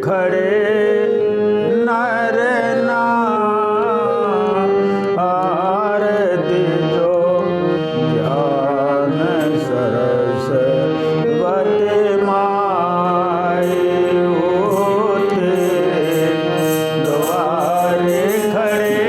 खड़े नर आरती जो ज्ञान सरस्वती माई होते द्वारे खड़े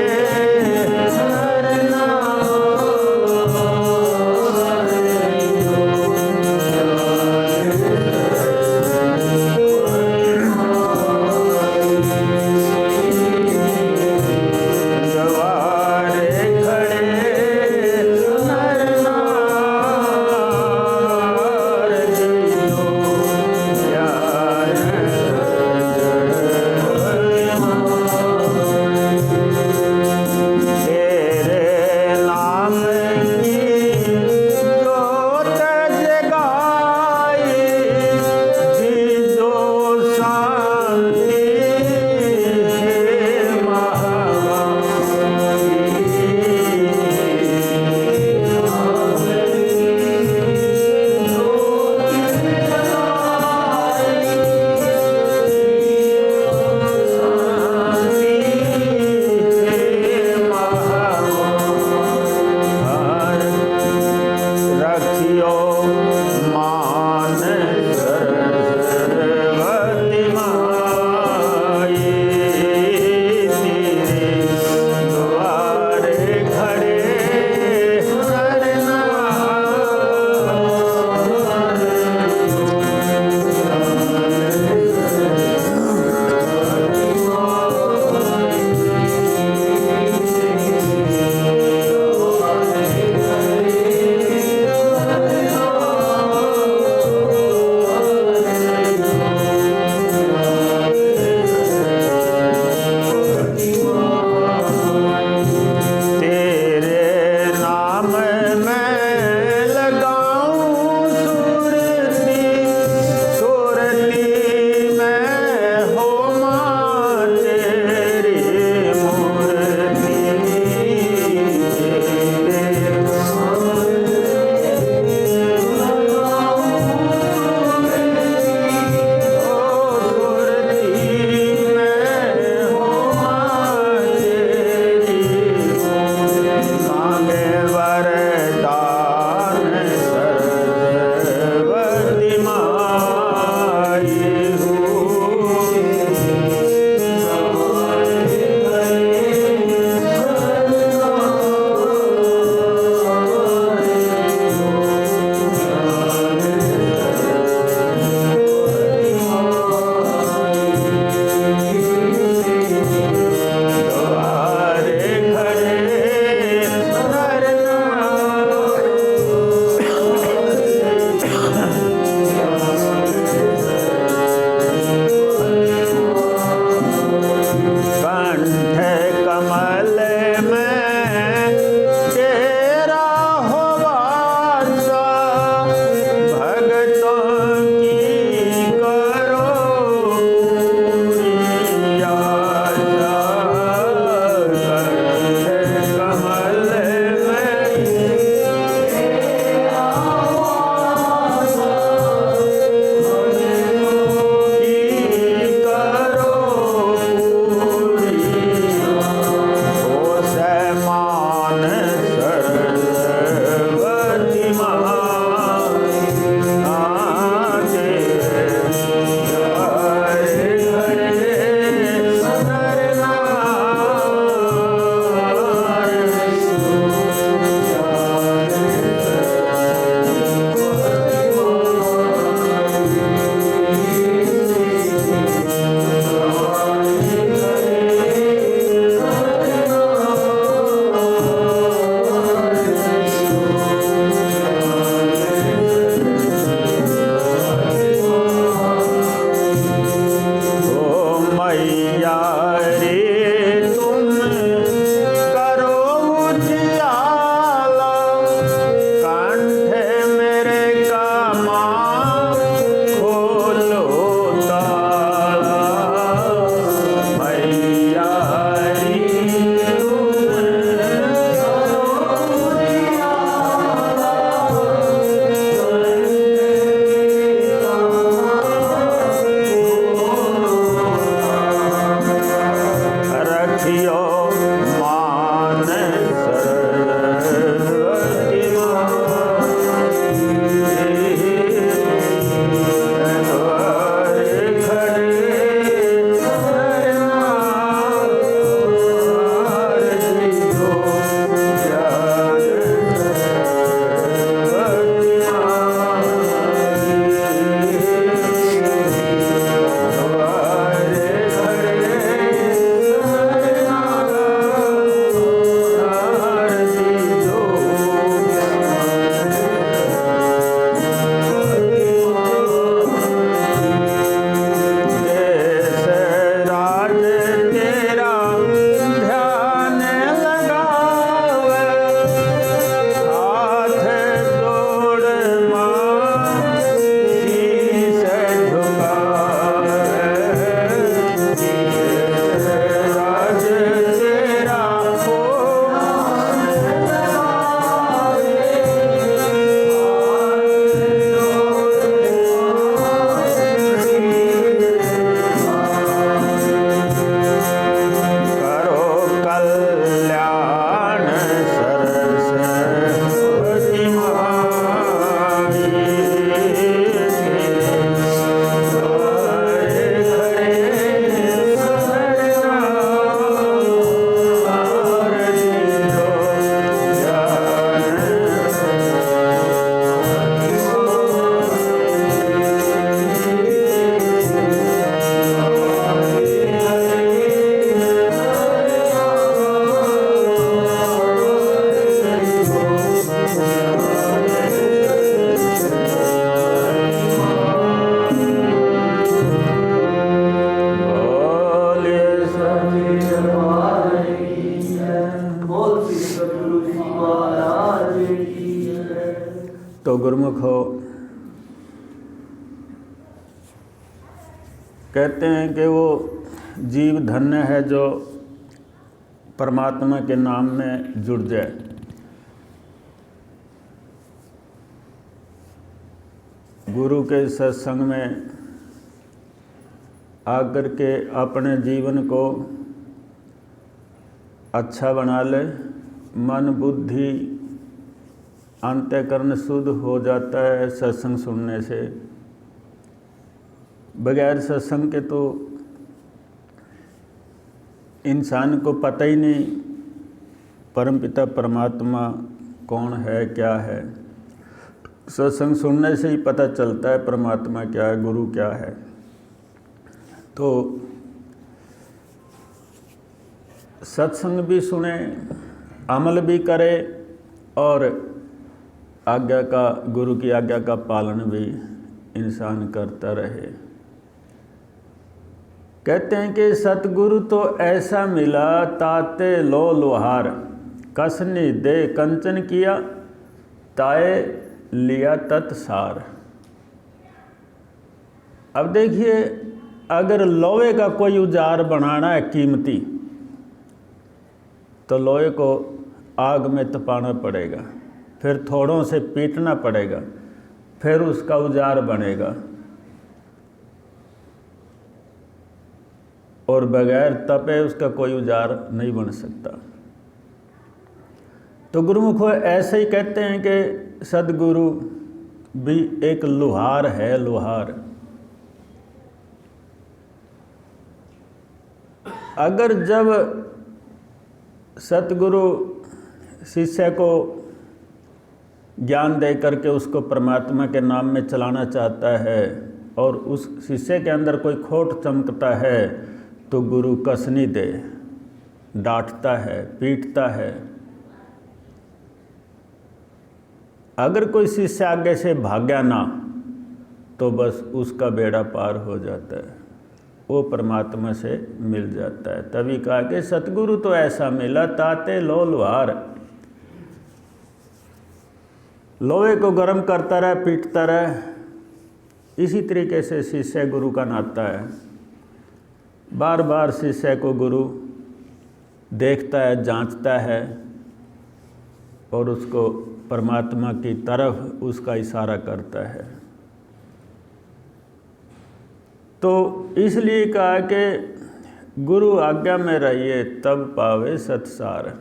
तो गुरुमुख हो, कहते हैं कि वो जीव धन्य है जो परमात्मा के नाम में जुड़ जाए। गुरु के सत्संग में आकर के अपने जीवन को अच्छा बना ले। मन बुद्धि अंतःकरण शुद्ध हो जाता है सत्संग सुनने से। बगैर सत्संग के तो इंसान को पता ही नहीं परमपिता परमात्मा कौन है, क्या है। सत्संग सुनने से ही पता चलता है परमात्मा क्या है, गुरु क्या है। तो सत्संग भी सुने, अमल भी करे और आज्ञा का, गुरु की आज्ञा का पालन भी इंसान करता रहे। कहते हैं कि सतगुरु तो ऐसा मिला ताते लो लोहार, कसनी दे कंचन किया ताए लिया तत्सार। अब देखिए, अगर लोहे का कोई औजार बनाना है कीमती, तो लोहे को आग में तपाना पड़ेगा, फिर थोड़ों से पीटना पड़ेगा, फिर उसका औजार बनेगा। और बगैर तपे उसका कोई औजार नहीं बन सकता। तो गुरुमुख ऐसे ही कहते हैं कि सदगुरु भी एक लोहार है, लोहार। अगर जब सतगुरु शिष्य को ज्ञान दे करके उसको परमात्मा के नाम में चलाना चाहता है और उस शिष्य के अंदर कोई खोट चमकता है, तो गुरु कसनी दे, डांटता है, पीटता है। अगर कोई शिष्य आगे से भाग्या ना, तो बस उसका बेड़ा पार हो जाता है, वो परमात्मा से मिल जाता है। तभी कहा कि सतगुरु तो ऐसा मिला ताते लो लोहार। लोहे को गर्म करता रहे, पीटता रहे। इसी तरीके से शिष्य गुरु का नाता है। बार बार शिष्य को गुरु देखता है, जांचता है और उसको परमात्मा की तरफ उसका इशारा करता है। तो इसलिए कहा कि गुरु आज्ञा में रहिए तब पावे सत्सार।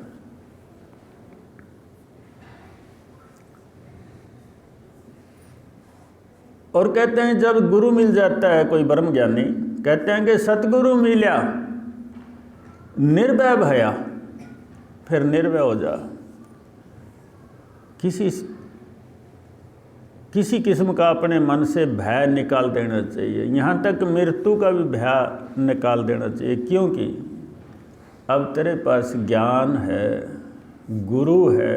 और कहते हैं जब गुरु मिल जाता है कोई ब्रह्म ज्ञानी, कहते हैं कि सतगुरु मिल्या निर्भय भया, फिर निर्भय हो जा। किसी किस्म का अपने मन से भय निकाल देना चाहिए। यहाँ तक मृत्यु का भी भय निकाल देना चाहिए, क्योंकि अब तेरे पास ज्ञान है, गुरु है,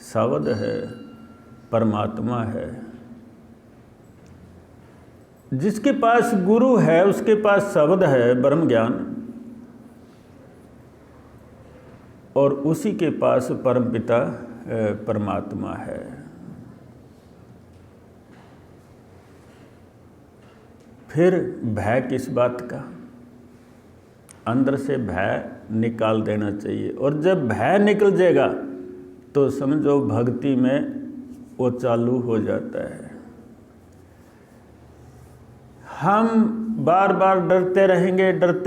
शब्द है, परमात्मा है। जिसके पास गुरु है उसके पास शब्द है, ब्रह्म ज्ञान, और उसी के पास परमपिता परमात्मा है। फिर भय किस बात का? अंदर से भय निकाल देना चाहिए। और जब भय निकल जाएगा तो समझो भक्ति में वो चालू हो जाता है। हम बार बार डरते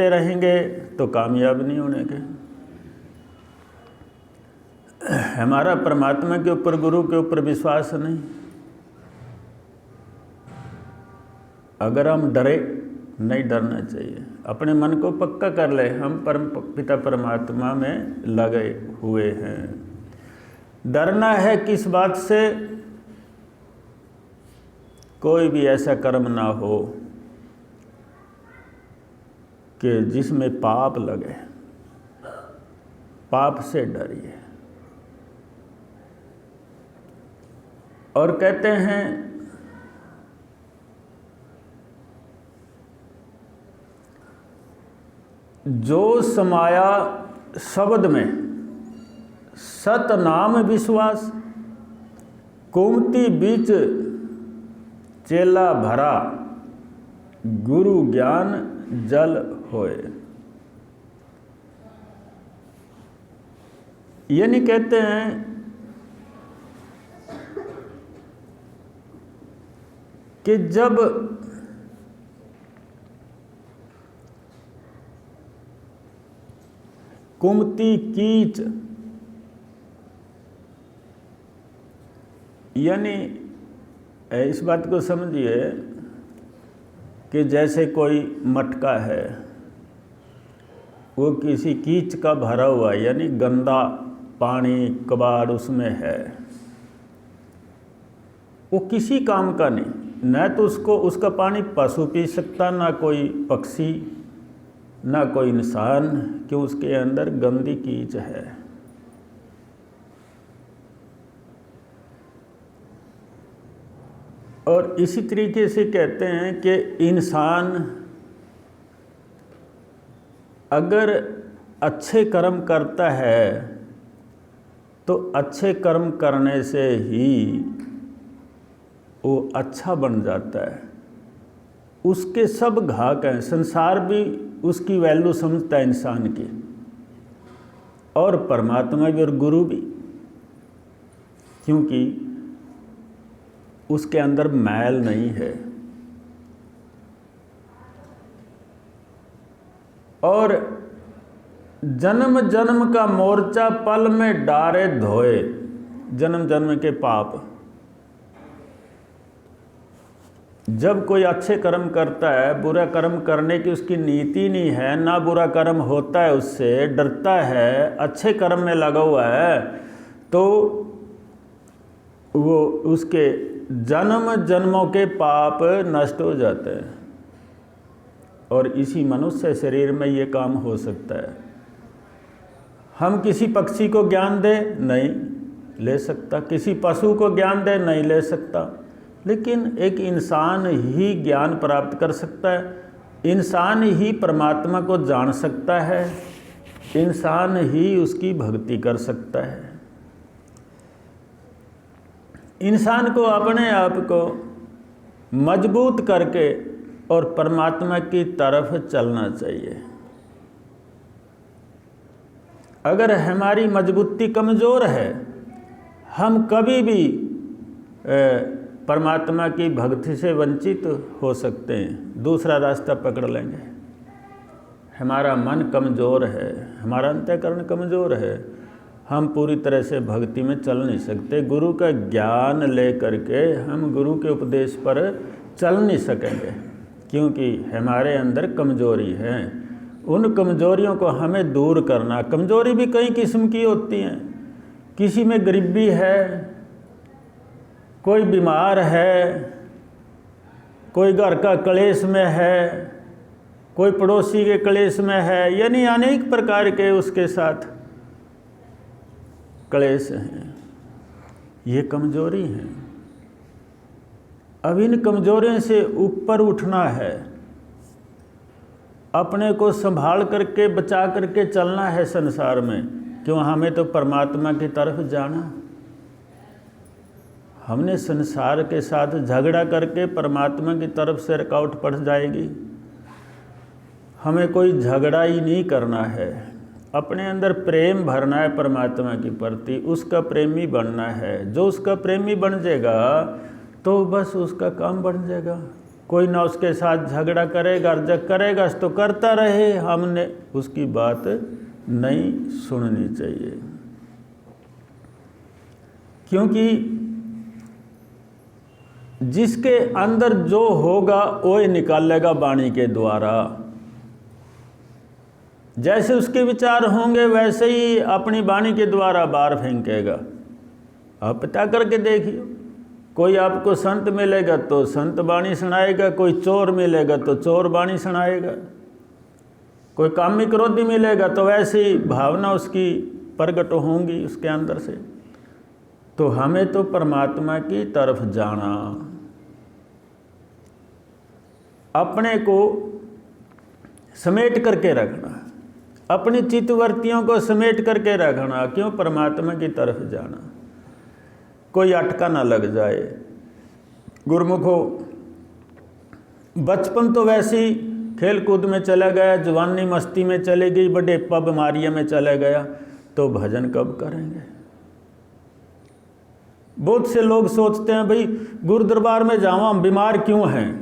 रहेंगे तो कामयाब नहीं होने के। हमारा परमात्मा के ऊपर, गुरु के ऊपर विश्वास नहीं। अगर हम डरे, नहीं डरना चाहिए। अपने मन को पक्का कर ले, हम परम पिता परमात्मा में लगे हुए हैं। डरना है किस बात से? कोई भी ऐसा कर्म ना हो कि जिसमें पाप लगे। पाप से डरिए। और कहते हैं जो समाया शब्द में सत नाम विश्वास, कुमति बीच चेला भरा, गुरु ज्ञान जल होए। यानी कहते हैं कि जब कुमति कीच, यानी इस बात को समझिए कि जैसे कोई मटका है, वो किसी कीच का भरा हुआ है, यानी गंदा पानी कबाड़ उसमें है, वो किसी काम का नहीं। न तो उसका पानी पशु पी सकता, ना कोई पक्षी, ना कोई इंसान, क्यों उसके अंदर गंदी कीच है। और इसी तरीके से कहते हैं कि इंसान अगर अच्छे कर्म करता है तो अच्छे कर्म करने से ही वो अच्छा बन जाता है। उसके सब घाक हैं, संसार भी उसकी वैल्यू समझता है इंसान की, और परमात्मा भी और गुरु भी, क्योंकि उसके अंदर मैल नहीं है। और जन्म जन्म का मोर्चा पल में डारे धोए, जन्म जन्म के पाप। जब कोई अच्छे कर्म करता है, बुरा कर्म करने की उसकी नीति नहीं है, ना बुरा कर्म होता है, उससे डरता है, अच्छे कर्म में लगा हुआ है, तो वो उसके जन्म जन्मों के पाप नष्ट हो जाते हैं। और इसी मनुष्य शरीर में ये काम हो सकता है। हम किसी पक्षी को ज्ञान दें, नहीं ले सकता, किसी पशु को ज्ञान दें, नहीं ले सकता, लेकिन एक इंसान ही ज्ञान प्राप्त कर सकता है। इंसान ही परमात्मा को जान सकता है, इंसान ही उसकी भक्ति कर सकता है। इंसान को अपने आप को मजबूत करके और परमात्मा की तरफ चलना चाहिए। अगर हमारी मजबूती कमज़ोर है, हम कभी भी परमात्मा की भक्ति से वंचित हो सकते हैं, दूसरा रास्ता पकड़ लेंगे। हमारा मन कमज़ोर है, हमारा अंतःकरण कमज़ोर है, हम पूरी तरह से भक्ति में चल नहीं सकते। गुरु का ज्ञान ले करके हम गुरु के उपदेश पर चल नहीं सकेंगे, क्योंकि हमारे अंदर कमज़ोरी है। उन कमज़ोरियों को हमें दूर करना। कमज़ोरी भी कई किस्म की होती हैं, किसी में गरीबी है, कोई बीमार है, कोई घर का क्लेश में है, कोई पड़ोसी के क्लेश में है, यानी अनेक प्रकार के उसके साथ क्लेश हैं। ये कमज़ोरी हैं। अब इन कमज़ोरियों से ऊपर उठना है, अपने को संभाल करके बचा करके चलना है संसार में। क्यों? हमें तो परमात्मा की तरफ जाना। हमने संसार के साथ झगड़ा करके परमात्मा की तरफ से रुकावट पड़ जाएगी। हमें कोई झगड़ा ही नहीं करना है, अपने अंदर प्रेम भरना है परमात्मा के प्रति, उसका प्रेमी बनना है। जो उसका प्रेमी बन जाएगा तो बस उसका काम बन जाएगा। कोई ना उसके साथ झगड़ा करेगा, जब करेगा तो करता रहे, हमने उसकी बात नहीं सुननी चाहिए। क्योंकि जिसके अंदर जो होगा वो ही निकालेगा वाणी के द्वारा। जैसे उसके विचार होंगे वैसे ही अपनी वाणी के द्वारा बाहर फेंकेगा। आप पता करके देखिए, कोई आपको संत मिलेगा तो संत वाणी सुनाएगा, कोई चोर मिलेगा तो चोर वाणी सुनाएगा, कोई कामी क्रोधी मिलेगा तो वैसे ही भावना उसकी प्रकट होंगी उसके अंदर से। तो हमें तो परमात्मा की तरफ जाना, अपने को समेट करके रखना, अपनी चित्तवृत्तियों को समेट करके रखना। क्यों? परमात्मा की तरफ जाना। कोई अटका ना लग जाए। गुरुमुखो, बचपन तो वैसे ही खेल कूद में चला गया, जवानी मस्ती में चली गई, बुढ़ेपा बीमारियों में चला गया, तो भजन कब करेंगे? बहुत से लोग सोचते हैं भाई गुरु दरबार में जाओ, हम बीमार क्यों हैं?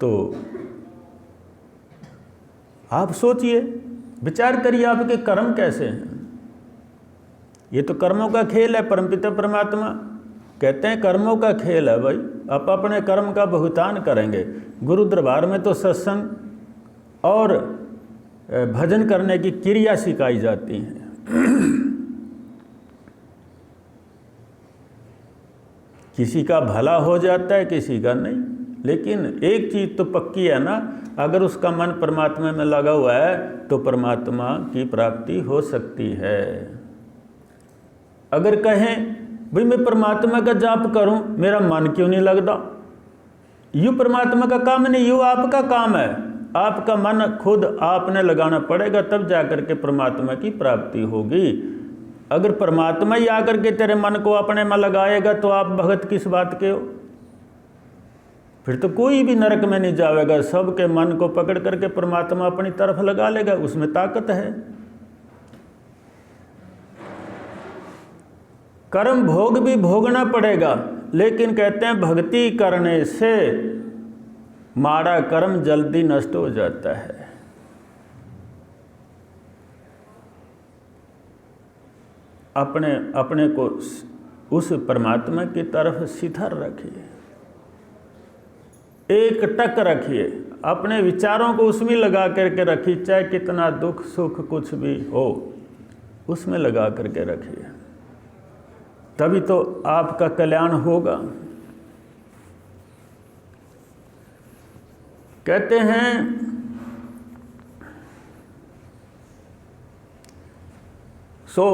तो आप सोचिए, विचार करिए, आपके कर्म कैसे हैं? ये तो कर्मों का खेल है। परमपिता परमात्मा कहते हैं कर्मों का खेल है भाई, आप अपने कर्म का भुगतान करेंगे। गुरु दरबार में तो सत्संग और भजन करने की क्रिया सिखाई जाती है। किसी का भला हो जाता है, किसी का नहीं। लेकिन एक चीज़ तो पक्की है ना, अगर उसका मन परमात्मा में लगा हुआ है तो परमात्मा की प्राप्ति हो सकती है। अगर कहें भाई मैं परमात्मा का जाप करूं, मेरा मन क्यों नहीं लगता, यूँ परमात्मा का काम नहीं, यूँ आपका काम है। आपका मन खुद आपने लगाना पड़ेगा, तब जाकर के परमात्मा की प्राप्ति होगी। अगर परमात्मा ही आकर के तेरे मन को अपने में लगाएगा तो आप भगत किस बात के हो? फिर तो कोई भी नरक में नहीं जाएगा। सबके मन को पकड़ करके परमात्मा अपनी तरफ लगा लेगा, उसमें ताकत है। कर्म भोग भी भोगना पड़ेगा, लेकिन कहते हैं भक्ति करने से माड़ा कर्म जल्दी नष्ट हो जाता है। अपने अपने को उस परमात्मा की तरफ सिथर रखिए, एक टक रखिए, अपने विचारों को उसमें लगा करके रखिए। चाहे कितना दुख सुख कुछ भी हो, उसमें लगा करके रखिए, तभी तो आपका कल्याण होगा। कहते हैं सो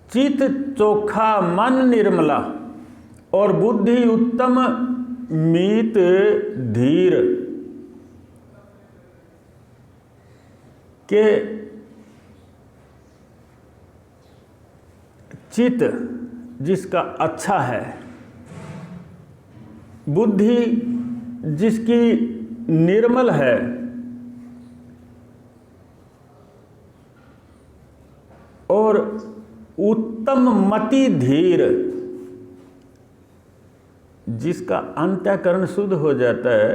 चित चोखा मन निर्मला और बुद्धि उत्तम मीत धीर के चित जिसका अच्छा है, बुद्धि जिसकी निर्मल है, और उत्तम मति धीर जिसका अंतःकरण शुद्ध हो जाता है,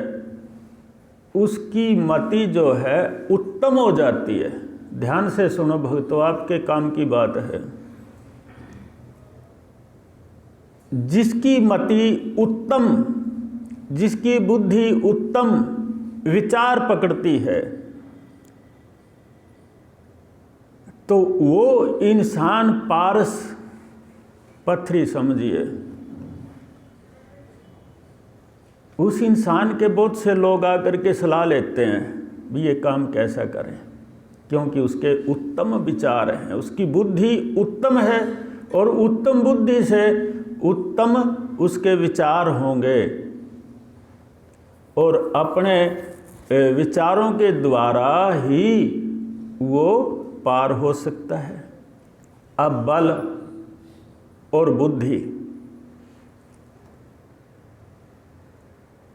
उसकी मति जो है उत्तम हो जाती है। ध्यान से सुनो भक्तों, आपके काम की बात है। जिसकी मति उत्तम, जिसकी बुद्धि उत्तम विचार पकड़ती है, तो वो इंसान पारस पथरी समझिए। उस इंसान के बहुत से लोग आकर के सलाह लेते हैं भी ये काम कैसा करें, क्योंकि उसके उत्तम विचार हैं, उसकी बुद्धि उत्तम है, और उत्तम बुद्धि से उत्तम उसके विचार होंगे, और अपने विचारों के द्वारा ही वो पार हो सकता है। अब बल और बुद्धि,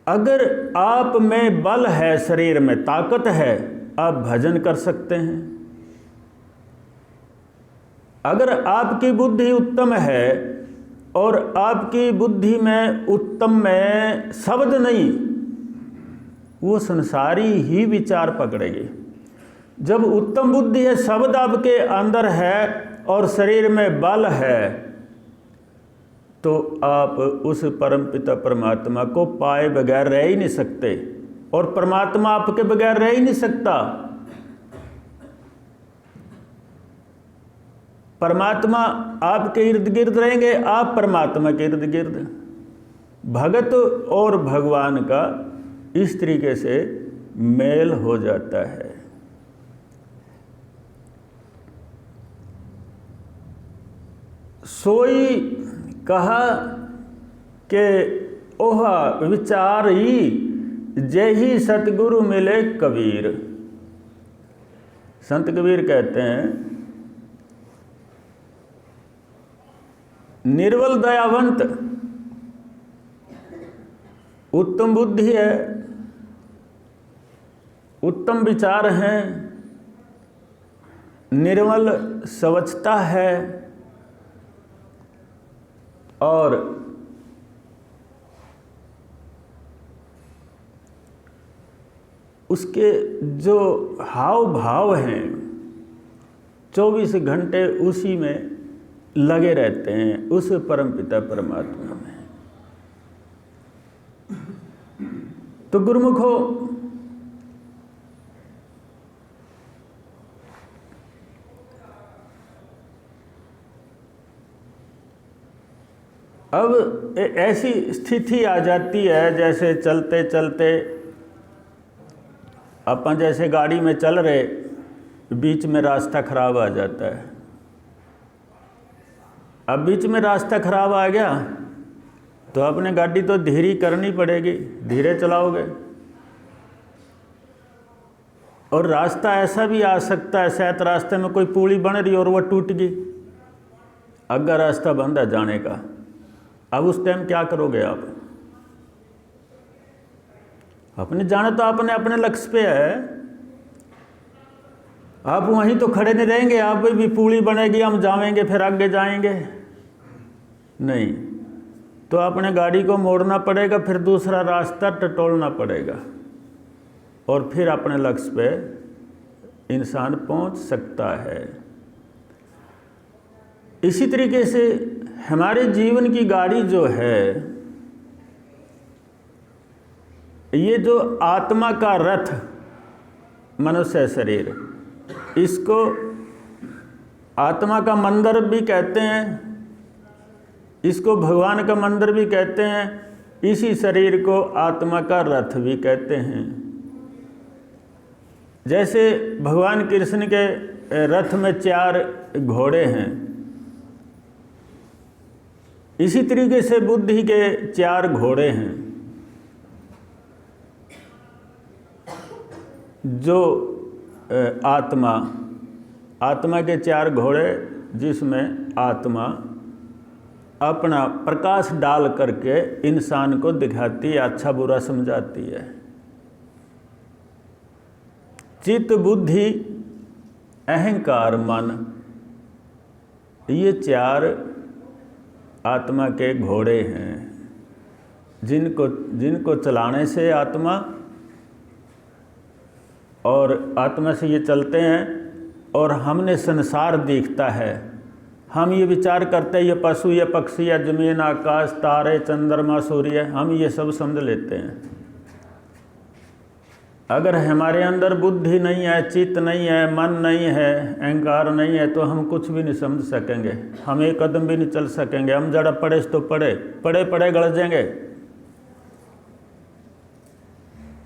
अगर आप में बल है, शरीर में ताकत है, आप भजन कर सकते हैं। अगर आपकी बुद्धि उत्तम है और आपकी बुद्धि में उत्तम में शब्द नहीं, वो संसारी ही विचार पकड़ेगी। जब उत्तम बुद्धि है, शब्द आपके अंदर है और शरीर में बल है, तो आप उस परमपिता परमात्मा को पाए बगैर रह ही नहीं सकते, और परमात्मा आपके बगैर रह ही नहीं सकता। परमात्मा आपके इर्द गिर्द रहेंगे, आप परमात्मा के इर्द गिर्द। भगत और भगवान का इस तरीके से मेल हो जाता है। सोई कहा कि ओह विचार ही जय ही सतगुरु मिले कबीर। संत कबीर कहते हैं निर्बल दयावंत उत्तम बुद्धि है, उत्तम विचार हैं, निर्मल स्वच्छता है और उसके जो हाव भाव हैं 24 घंटे उसी में लगे रहते हैं, उस परमपिता परमात्मा में। तो गुरुमुखो, अब ऐसी स्थिति आ जाती है जैसे चलते चलते अपन जैसे गाड़ी में चल रहे, बीच में रास्ता खराब आ जाता है। अब बीच में रास्ता खराब आ गया तो अपने गाड़ी तो धीरे करनी पड़ेगी, धीरे चलाओगे। और रास्ता ऐसा भी आ सकता है, शायद रास्ते में कोई पुली बन रही और वो टूट गई, अगर रास्ता बंद है जाने का। अब उस टाइम क्या करोगे आप? अपने जाना तो आपने अपने लक्ष्य पे है, आप वहीं तो खड़े नहीं रहेंगे। आप भी पुली बनेगी, हम जाएंगे फिर आगे जाएंगे, नहीं। तो अपने गाड़ी को मोड़ना पड़ेगा, फिर दूसरा रास्ता टटोलना पड़ेगा और फिर अपने लक्ष्य पे इंसान पहुंच सकता है। इसी तरीके से हमारे जीवन की गाड़ी जो है, ये जो आत्मा का रथ मनुष्य शरीर, इसको आत्मा का मंदिर भी कहते हैं, इसको भगवान का मंदिर भी कहते हैं, इसी शरीर को आत्मा का रथ भी कहते हैं। जैसे भगवान कृष्ण के रथ में 4 घोड़े हैं, इसी तरीके से बुद्धि के 4 घोड़े हैं। जो आत्मा के 4 घोड़े, जिसमें आत्मा अपना प्रकाश डाल करके इंसान को दिखाती है, अच्छा बुरा समझाती है। चित्त बुद्धि अहंकार मन, ये 4 आत्मा के घोड़े हैं, जिनको चलाने से आत्मा से ये चलते हैं और हमने संसार दिखता है। हम ये विचार करते हैं ये पशु, ये पक्षी, या जमीन आकाश, तारे चंद्रमा सूर्य, हम ये सब समझ लेते हैं। अगर हमारे अंदर बुद्धि नहीं है, चित्त नहीं है, मन नहीं है, अहंकार नहीं है, तो हम कुछ भी नहीं समझ सकेंगे, हम एक कदम भी नहीं चल सकेंगे। हम जड़ा पड़े तो पड़े गड़ जाएंगे।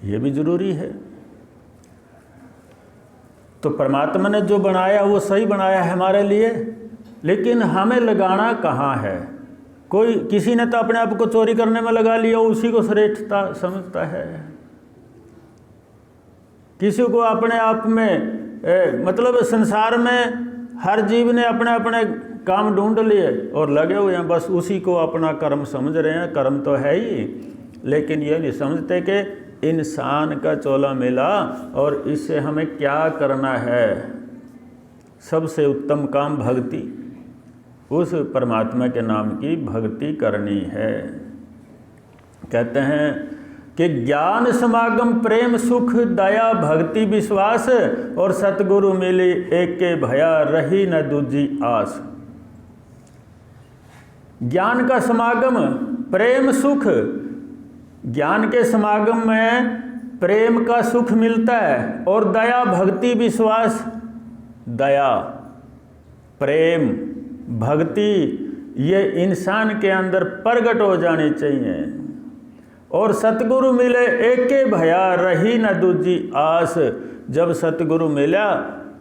ये भी जरूरी है। तो परमात्मा ने जो बनाया वो सही बनाया है हमारे लिए, लेकिन हमें लगाना कहाँ है? किसी ने तो अपने आप को चोरी करने में लगा लिया, उसी को श्रेष्ठता समझता है। किसी को अपने आप में मतलब संसार में हर जीव ने अपने अपने काम ढूंढ लिए और लगे हुए हैं, बस उसी को अपना कर्म समझ रहे हैं। कर्म तो है ही, लेकिन ये नहीं समझते कि इंसान का चोला मिला और इससे हमें क्या करना है। सबसे उत्तम काम भक्ति, उस परमात्मा के नाम की भक्ति करनी है। कहते हैं कि ज्ञान समागम प्रेम सुख दया भक्ति विश्वास और सतगुरु मिली एक के भया रही न दूजी आस। ज्ञान का समागम प्रेम सुख, ज्ञान के समागम में प्रेम का सुख मिलता है और दया भक्ति विश्वास, दया प्रेम भक्ति ये इंसान के अंदर प्रकट हो जानी चाहिए। और सतगुरु मिले एक के भया रही न दूजी आस। जब सतगुरु मिला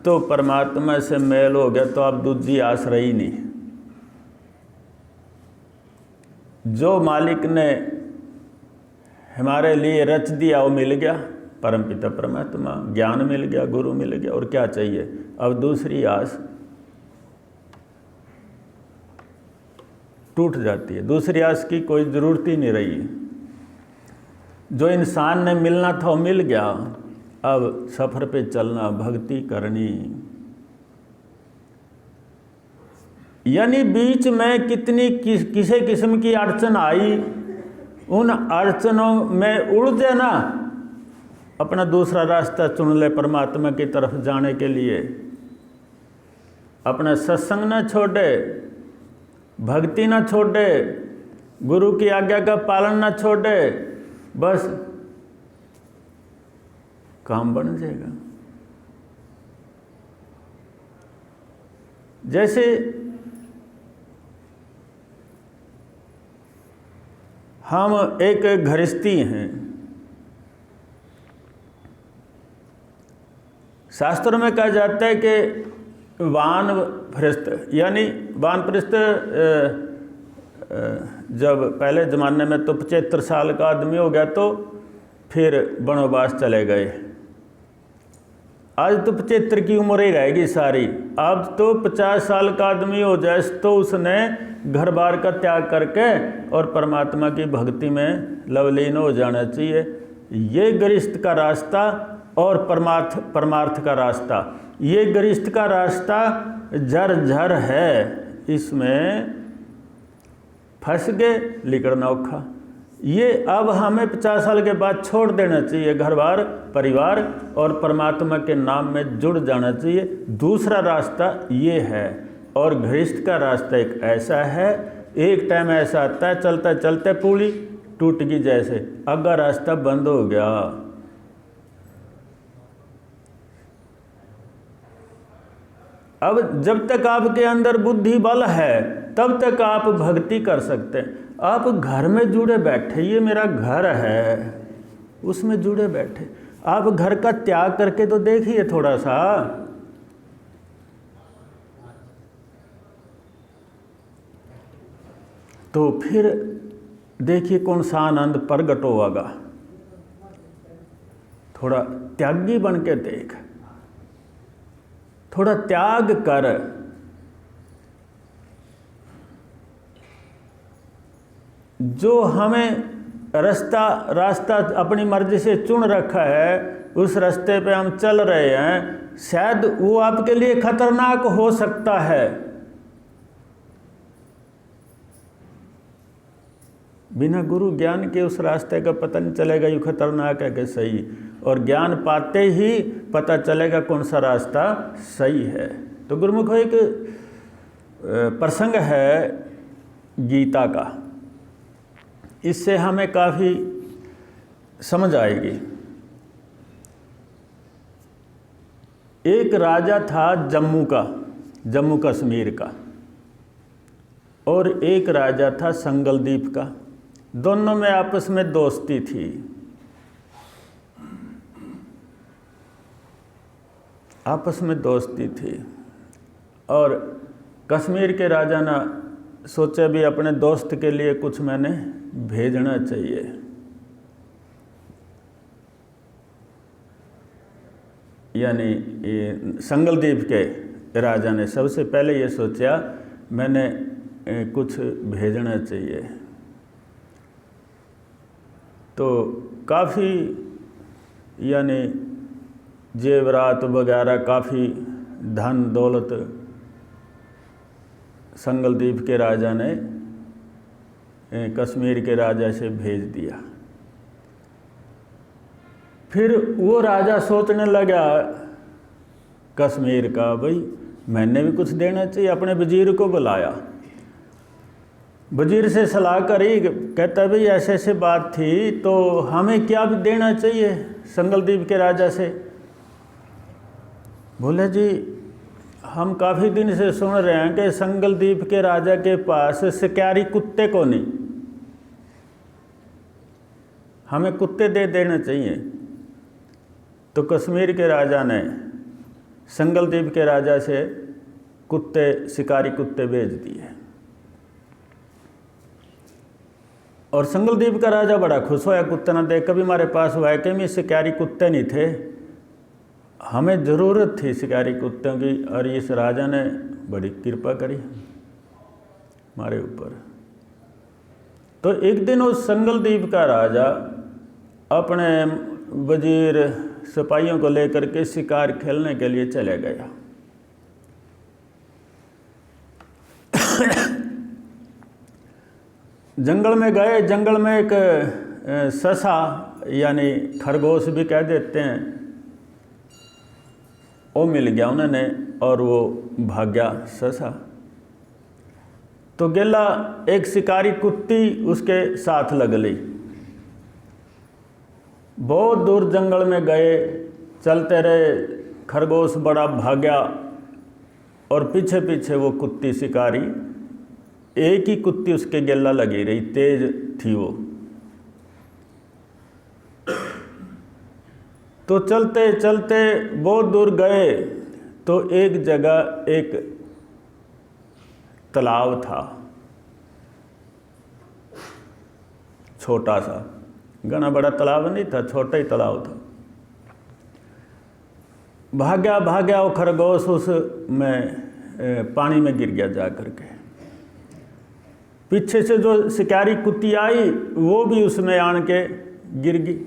तो परमात्मा से मेल हो गया, तो अब दूजी आस रही नहीं। जो मालिक ने हमारे लिए रच दिया वो मिल गया, परमपिता परमात्मा, ज्ञान मिल गया, गुरु मिल गया, और क्या चाहिए। अब दूसरी आस टूट जाती है, दूसरी आस की कोई ज़रूरत ही नहीं रही। जो इंसान ने मिलना था वो मिल गया, अब सफ़र पे चलना, भक्ति करनी। यानी बीच में कितनी किसी किस्म की अड़चन आई, उन अड़चनों में उलझे ना, अपना दूसरा रास्ता चुन ले परमात्मा की तरफ जाने के लिए। अपना सत्संग ना छोड़े, भक्ति ना छोड़े, गुरु की आज्ञा का पालन ना छोड़े, बस काम बन जाएगा। जैसे हम एक गृहस्थी हैं, शास्त्रों में कहा जाता है कि वानप्रस्थ, यानी वानप्रस्थ जब पहले ज़माने में तो 75 साल का आदमी हो गया तो फिर वनवास चले गए। आज तो 75 की उम्र ही रहेगी सारी। अब तो 50 साल का आदमी हो जाए तो उसने घर बार का त्याग करके और परमात्मा की भक्ति में लवलीन हो जाना चाहिए। ये गृहस्थ का रास्ता और परमार्थ का रास्ता, ये गृहस्थ का रास्ता झर है, इसमें फंस गए, निकलना औखा। ये अब हमें 50 साल के बाद छोड़ देना चाहिए, घर बार परिवार, और परमात्मा के नाम में जुड़ जाना चाहिए। दूसरा रास्ता ये है। और गृहस्थ का रास्ता एक ऐसा है, एक टाइम ऐसा आता है चलते चलते पुली टूट गई, जैसे अगर रास्ता बंद हो गया। अब जब तक आपके अंदर बुद्धि बल है तब तक आप भक्ति कर सकते हैं। आप घर में जुड़े बैठे, ये मेरा घर है, उसमें जुड़े बैठे, आप घर का त्याग करके तो देखिए थोड़ा सा। तो फिर देखिए कौन सा आनंद प्रगट होगा। थोड़ा त्यागी बन के देख, थोड़ा त्याग कर। जो हमें रास्ता अपनी मर्जी से चुन रखा है, उस रास्ते पे हम चल रहे हैं, शायद वो आपके लिए खतरनाक हो सकता है। बिना गुरु ज्ञान के उस रास्ते का पता नहीं चलेगा ये खतरनाक है कि सही, और ज्ञान पाते ही पता चलेगा कौन सा रास्ता सही है। तो गुरुमुख एक प्रसंग है गीता का, इससे हमें काफ़ी समझ आएगी। एक राजा था जम्मू कश्मीर का, और एक राजा था संगलदीप का। दोनों में आपस में दोस्ती थी। आपस में दोस्ती थी, और कश्मीर के राजा ने सोचा भी अपने दोस्त के लिए कुछ मैंने भेजना चाहिए। यानी ये संगलदीप के राजा ने सबसे पहले ये सोचा मैंने कुछ भेजना चाहिए। तो काफ़ी यानी जेवरात वगैरह, काफ़ी धन दौलत संगलदीप के राजा ने कश्मीर के राजा से भेज दिया। फिर वो राजा सोचने लगा कश्मीर का, भाई मैंने भी कुछ देना चाहिए। अपने वजीर को बुलाया, वजीर से सलाह करी, कहता भाई ऐसे ऐसे बात थी, तो हमें क्या भी देना चाहिए संगलदीप के राजा से। बोले जी हम काफ़ी दिन से सुन रहे हैं कि संगलदीप के राजा के पास शिकारी कुत्ते को नहीं, हमें कुत्ते दे देना चाहिए। तो कश्मीर के राजा ने संगलदीप के राजा से शिकारी कुत्ते भेज दिए, और संगलदीप का राजा बड़ा खुश होया कुत्ते ना देख। कभी हमारे पास वाकई में शिकारी कुत्ते नहीं थे, हमें ज़रूरत थी शिकारी कुत्तों की, और इस राजा ने बड़ी कृपा करी हमारे ऊपर। तो एक दिन उस संगलदीप का राजा अपने वजीर सिपाहियों को लेकर के शिकार खेलने के लिए चले गया। जंगल में गए। जंगल में एक ससा यानी खरगोश भी कह देते हैं, वो मिल गया उन्होंने और वो भाग गया ससा। तो गेला एक शिकारी कुत्ती उसके साथ लग ली। बहुत दूर जंगल में गए, चलते रहे, खरगोश बड़ा भाग्या और पीछे पीछे वो कुत्ती शिकारी, एक ही कुत्ती उसके गेला लगी रही, तेज थी वो। तो चलते चलते बहुत दूर गए तो एक जगह एक तालाब था, छोटा सा, घना बड़ा तालाब नहीं था, छोटा ही तालाब था। भाग्या भाग्या वो खरगोश उस में पानी में गिर गया जा करके। पीछे से जो शिकारी कुत्ती आई वो भी उसमें आन के गिर गई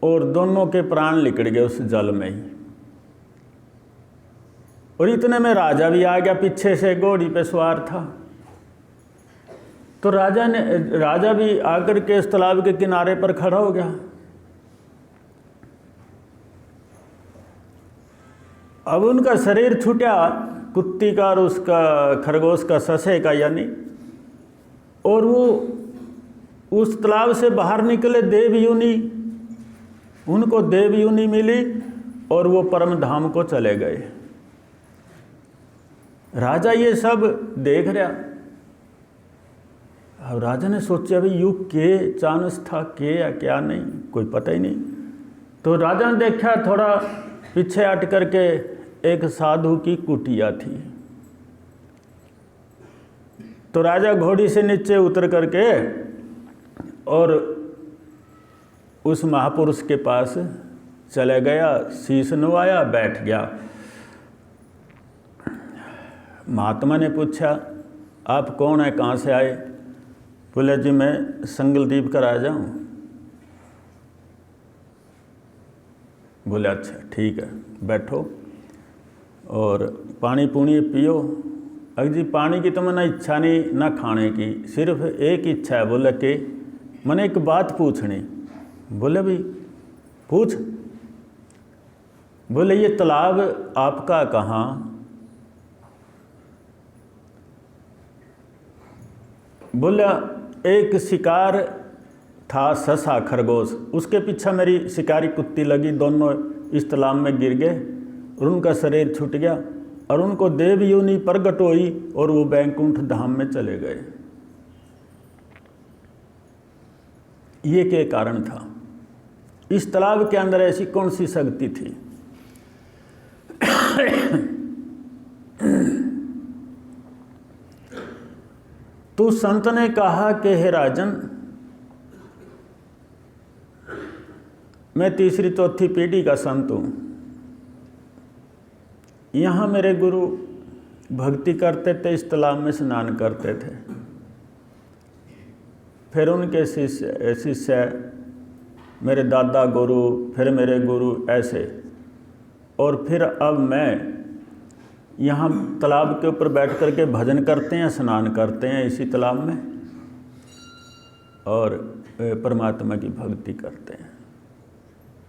और दोनों के प्राण निकल गए उस जल में ही। और इतने में राजा भी आ गया, पीछे से घोड़ी पे सवार था। तो राजा भी आकर के इस तालाब के किनारे पर खड़ा हो गया। अब उनका शरीर छूटा, कुत्ती का और उसका खरगोश का, ससे का यानी, और वो उस तालाब से बाहर निकले। देव योनि, उनको देव योनि मिली और वो परम धाम को चले गए। राजा ये सब देख रहा। अब राजा ने सोचा भाई यू के चांस था, के या क्या नहीं, कोई पता ही नहीं। तो राजा ने देखा, थोड़ा पीछे हट करके एक साधु की कुटिया थी। तो राजा घोड़ी से नीचे उतर करके और उस महापुरुष के पास चले गया, शीश नवाया, बैठ गया। महात्मा ने पूछा, आप कौन है, कहाँ से आए? बोले जी मैं संगलदीप का राजा हूँ। बोले अच्छा ठीक है, बैठो और पानी पूनी पियो। अगर जी पानी की तो मैंने इच्छा नहीं, ना खाने की, सिर्फ एक इच्छा है। बोले कि मैंने एक बात पूछनी। बोले भाई पूछ। बोले ये तालाब आपका कहाँ? बोला एक शिकार था, ससा खरगोश, उसके पीछे मेरी शिकारी कुत्ती लगी, दोनों इस तालाब में गिर गए और उनका शरीर छूट गया और उनको देव योनि प्रकट हुई और वो बैकुंठ धाम में चले गए। ये क्या कारण था? इस तालाब के अंदर ऐसी कौन सी शक्ति थी? तो संत ने कहा कि हे राजन, मैं तीसरी चौथी पीढ़ी का संत हूँ। यहाँ मेरे गुरु भक्ति करते थे, इस तालाब में स्नान करते थे। फिर उनके शिष्य मेरे दादा गुरु, फिर मेरे गुरु, ऐसे। और फिर अब मैं यहाँ तालाब के ऊपर बैठ करके भजन करते हैं, स्नान करते हैं इसी तालाब में और परमात्मा की भक्ति करते हैं।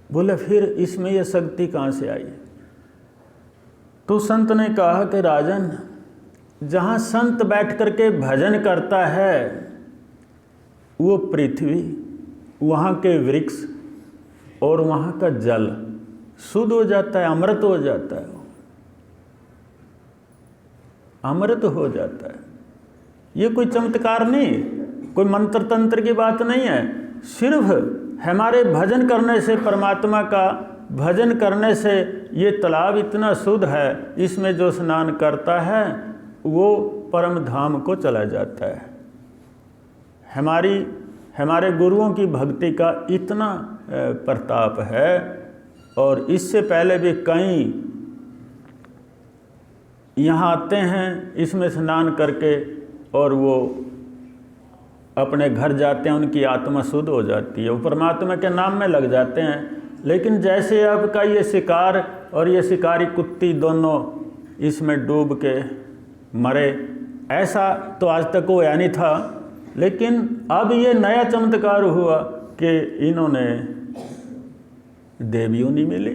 बोले फिर इसमें यह शक्ति कहाँ से आई? तो संत ने कहा कि राजन, जहाँ संत बैठ करके भजन करता है वो पृथ्वी, वहाँ के वृक्ष और वहाँ का जल शुद्ध हो जाता है, अमृत हो जाता है, अमृत हो जाता है। ये कोई चमत्कार नहीं, कोई मंत्र तंत्र की बात नहीं है। सिर्फ हमारे भजन करने से, परमात्मा का भजन करने से ये तालाब इतना शुद्ध है, इसमें जो स्नान करता है वो परम धाम को चला जाता है। हमारे गुरुओं की भक्ति का इतना प्रताप है, और इससे पहले भी कई यहाँ आते हैं इसमें स्नान करके और वो अपने घर जाते हैं, उनकी आत्मा शुद्ध हो जाती है, वो परमात्मा के नाम में लग जाते हैं। लेकिन जैसे आपका ये शिकार और ये शिकारी कुत्ती दोनों इसमें डूब के मरे, ऐसा तो आज तक हुआ नहीं था। लेकिन अब ये नया चमत्कार हुआ कि इन्होंने देवियों नहीं मिली।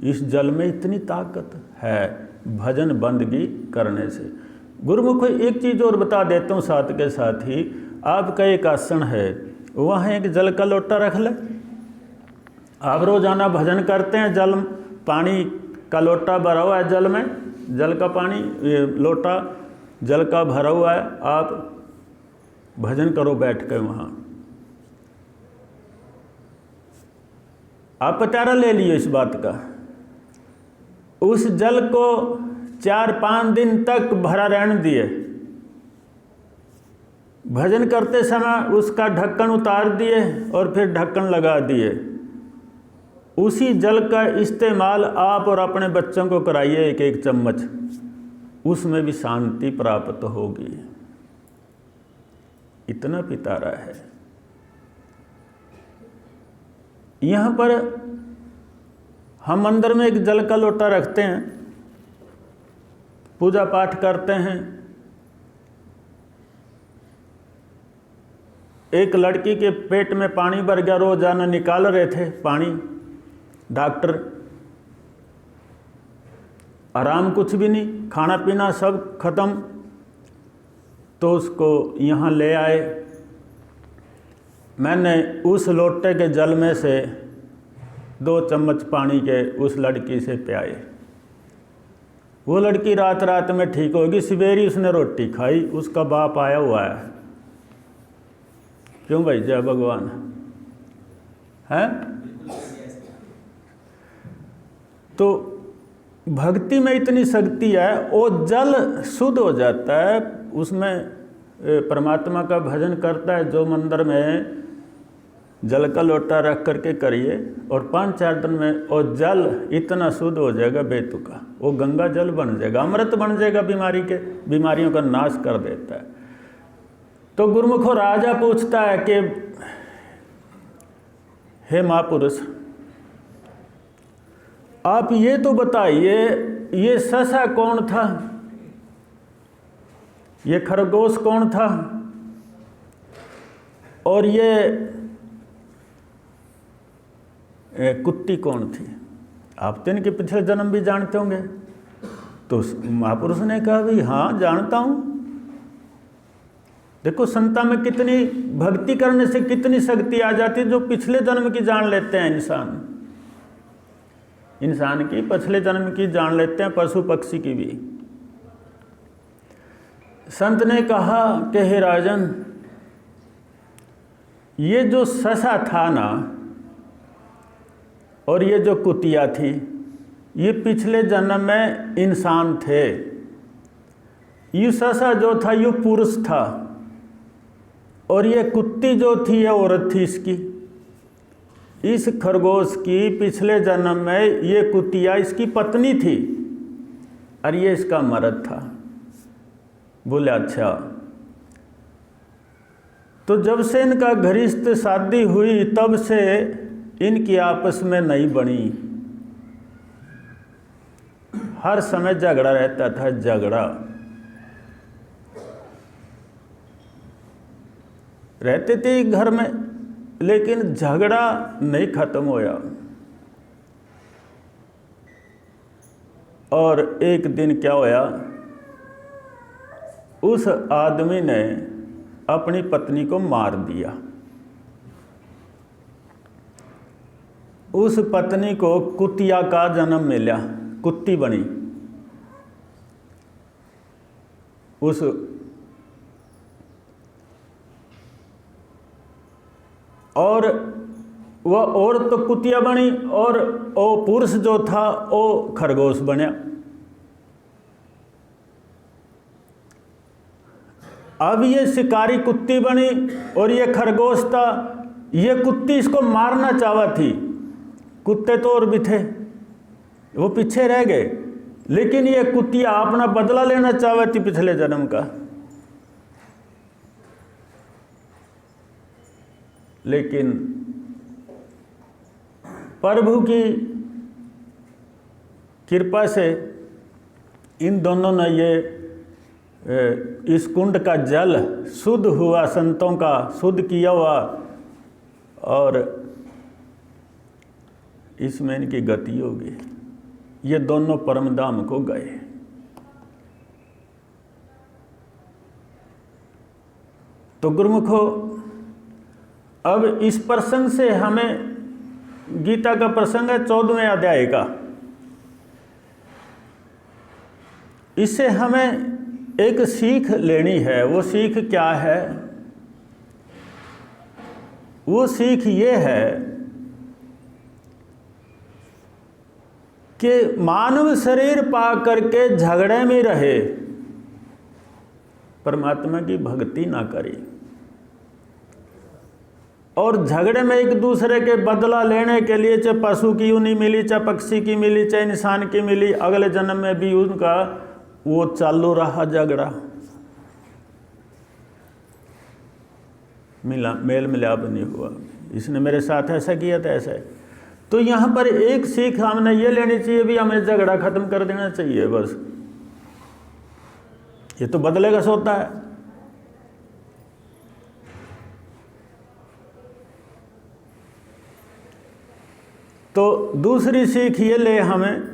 इस जल में इतनी ताकत है भजन बंदगी करने से। गुरुमुख एक चीज़ और बता देता हूँ साथ के साथ ही, आपका एक आसन है, वहाँ एक जल का लोटा रख ले। आप रोजाना भजन करते हैं, जल पानी का लोटा भरा हुआ है, जल में जल का पानी लोटा जल का भरा हुआ है, आप भजन करो बैठ कर वहाँ। आप पटारा ले लियो इस बात का। उस जल को 4-5 दिन तक भरा रहने दिए। भजन करते समय उसका ढक्कन उतार दिए और फिर ढक्कन लगा दिए। उसी जल का इस्तेमाल आप और अपने बच्चों को कराइए, एक एक चम्मच, उसमें भी शांति प्राप्त होगी। इतना पिटारा है। यहाँ पर हम मंदिर में एक जल का लोटा रखते हैं, पूजा पाठ करते हैं। एक लड़की के पेट में पानी भर गया, रोजाना निकाल रहे थे पानी, डॉक्टर, आराम कुछ भी नहीं, खाना पीना सब खत्म। तो उसको यहाँ ले आए। मैंने उस लोटे के जल में से 2 चम्मच पानी के उस लड़की से पियाए। वो लड़की रात रात में ठीक होगी। सवेरे उसने रोटी खाई, उसका बाप आया हुआ है। क्यों भाई, जय भगवान है। तो भक्ति में इतनी शक्ति है, वो जल शुद्ध हो जाता है, उसमें परमात्मा का भजन करता है। जो मंदिर में जल का लोटा रख करके करिए, और 5-4 दिन में वो जल इतना शुद्ध हो जाएगा बेतुका, वो गंगा जल बन जाएगा, अमृत बन जाएगा, बीमारियों का नाश कर देता है। तो गुरुमुखो राजा पूछता है कि हे महापुरुष, आप ये तो बताइए, ये ससा कौन था, ये खरगोश कौन था, और ये कुत्ती कौन थी? आप तो इनके पिछले जन्म भी जानते होंगे। तो महापुरुष ने कहा भाई हाँ जानता हूँ। देखो संता में कितनी भक्ति करने से कितनी शक्ति आ जाती है, जो पिछले जन्म की जान लेते हैं। इंसान की पिछले जन्म की जान लेते हैं, पशु पक्षी की भी। संत ने कहा कि हे राजन, ये जो ससा था ना, और ये जो कुतिया थी, ये पिछले जन्म में इंसान थे। ये ससा जो था ये पुरुष था, और ये कुत्ती जो थी ये औरत थी इसकी। इस खरगोश की पिछले जन्म में ये कुतिया इसकी पत्नी थी, और ये इसका मर्द था। बोले अच्छा। तो जब से इनका घनिष्ठ शादी हुई, तब से इनकी आपस में नहीं बनी। हर समय झगड़ा रहता था, झगड़ा रहते थे घर में, लेकिन झगड़ा नहीं खत्म होया। और एक दिन क्या होया, उस आदमी ने अपनी पत्नी को मार दिया। उस पत्नी को कुतिया का जन्म मिला, कुत्ती बनी। और वह औरत तो कुतिया बनी, और वो पुरुष जो था वो खरगोश बना। अब ये शिकारी कुत्ती बनी और ये खरगोश था। ये कुत्ती इसको मारना चाहा थी, कुत्ते तो और भी थे, वो पीछे रह गए, लेकिन ये कुत्तियाँ अपना बदला लेना चाहा थी पिछले जन्म का। लेकिन प्रभु की कृपा से इन दोनों ने इस कुंड का जल शुद्ध हुआ, संतों का शुद्ध किया हुआ, और इसमें इनकी गति होगी। ये दोनों परमधाम को गए। तो गुरुमुखो, अब इस प्रसंग से हमें, गीता का प्रसंग है 14वें अध्याय का, इससे हमें एक सीख लेनी है। वो सीख क्या है? वो सीख ये है कि मानव शरीर पा करके झगड़े में रहे, परमात्मा की भक्ति ना करे, और झगड़े में एक दूसरे के बदला लेने के लिए, चाहे पशु की यूं नहीं मिली, चाहे पक्षी की मिली, चाहे इंसान की मिली, अगले जन्म में भी उनका वो चालू रहा झगड़ा, मेल मिलाप नहीं हुआ। इसने मेरे साथ ऐसा किया था, ऐसा है। तो यहाँ पर एक सीख हमने ये लेनी चाहिए, भी हमें झगड़ा खत्म कर देना चाहिए बस। ये तो बदले का सोता है। तो दूसरी सीख ये ले हमें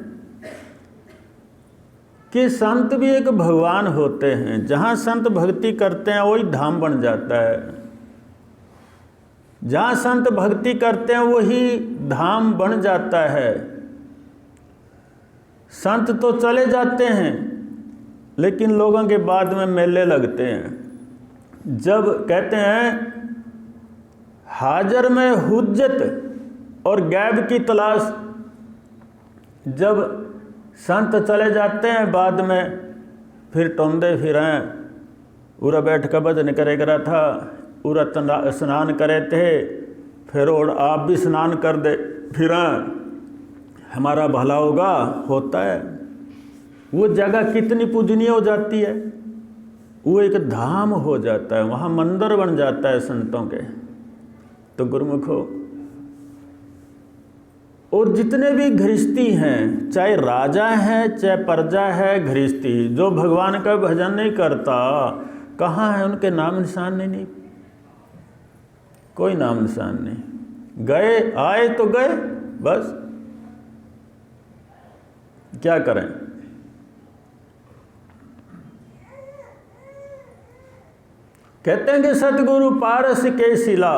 कि संत भी एक भगवान होते हैं। जहाँ संत भक्ति करते हैं वही धाम बन जाता है। जहाँ संत भक्ति करते हैं वही धाम बन जाता है। संत तो चले जाते हैं, लेकिन लोगों के बाद में मेले लगते हैं। जब कहते हैं हाजर में हुज्जत और गैब की तलाश, जब संत चले जाते हैं बाद में फिर टोंदे फिरें, उरा बैठ कर भजन करे करा था, उरा स्नान करे थे, फिर और आप भी स्नान कर दे फिरें, हमारा भला होगा, होता है। वो जगह कितनी पूजनीय हो जाती है, वो एक धाम हो जाता है, वहाँ मंदिर बन जाता है संतों के। तो गुरुमुखो, और जितने भी गृहस्थी हैं, चाहे राजा है चाहे प्रजा है, गृहस्थी जो भगवान का भजन नहीं करता, कहाँ है उनके नाम निशान नहीं, कोई नाम निशान नहीं। गए आए तो गए बस, क्या करें। कहते हैं कि सतगुरु पारस के शिला,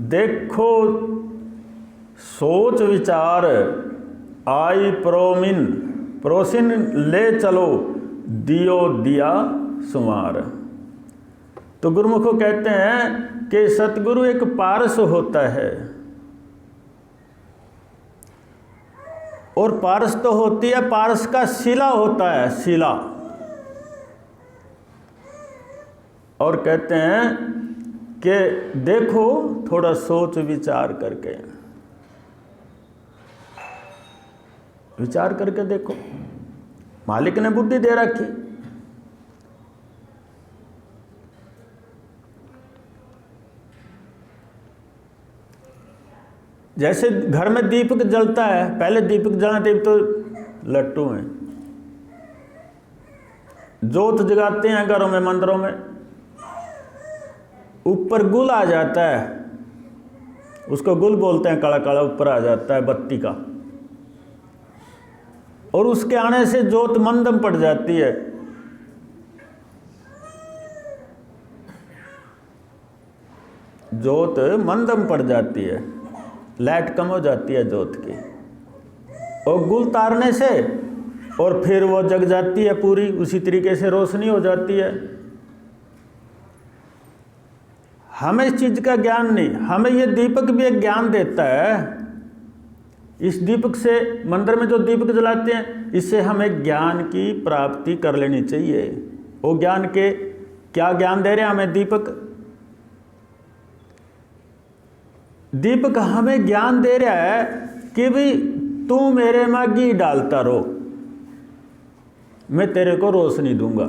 देखो सोच विचार आई प्रोसिन ले चलो, दियो दिया सुमार। तो गुरुमुखो कहते हैं कि सतगुरु एक पारस होता है, और पारस तो होती है, पारस का शिला होता है, शिला। और कहते हैं कि देखो थोड़ा सोच विचार करके, विचार करके देखो, मालिक ने बुद्धि दे रखी। जैसे घर में दीपक जलता है, पहले दीपक जलाते तो लट्टू हैं, जोत जगाते हैं घरों में, मंदिरों में, ऊपर गुल आ जाता है, उसको गुल बोलते हैं, काला काला ऊपर आ जाता है बत्ती का, और उसके आने से जोत मंदम पड़ जाती है। जोत मंदम पड़ जाती है, लाइट कम हो जाती है जोत की, और गुल तारने से और फिर वो जग जाती है पूरी, उसी तरीके से रोशनी हो जाती है। हमें इस चीज़ का ज्ञान नहीं, हमें ये दीपक भी एक ज्ञान देता है। इस दीपक से, मंदिर में जो दीपक जलाते हैं, इससे हमें ज्ञान की प्राप्ति कर लेनी चाहिए। वो ज्ञान के क्या ज्ञान दे रहे हैं हमें दीपक? दीपक हमें ज्ञान दे रहा है कि भाई तू मेरे में घी डालता रहो, मैं तेरे को रोशनी दूंगा,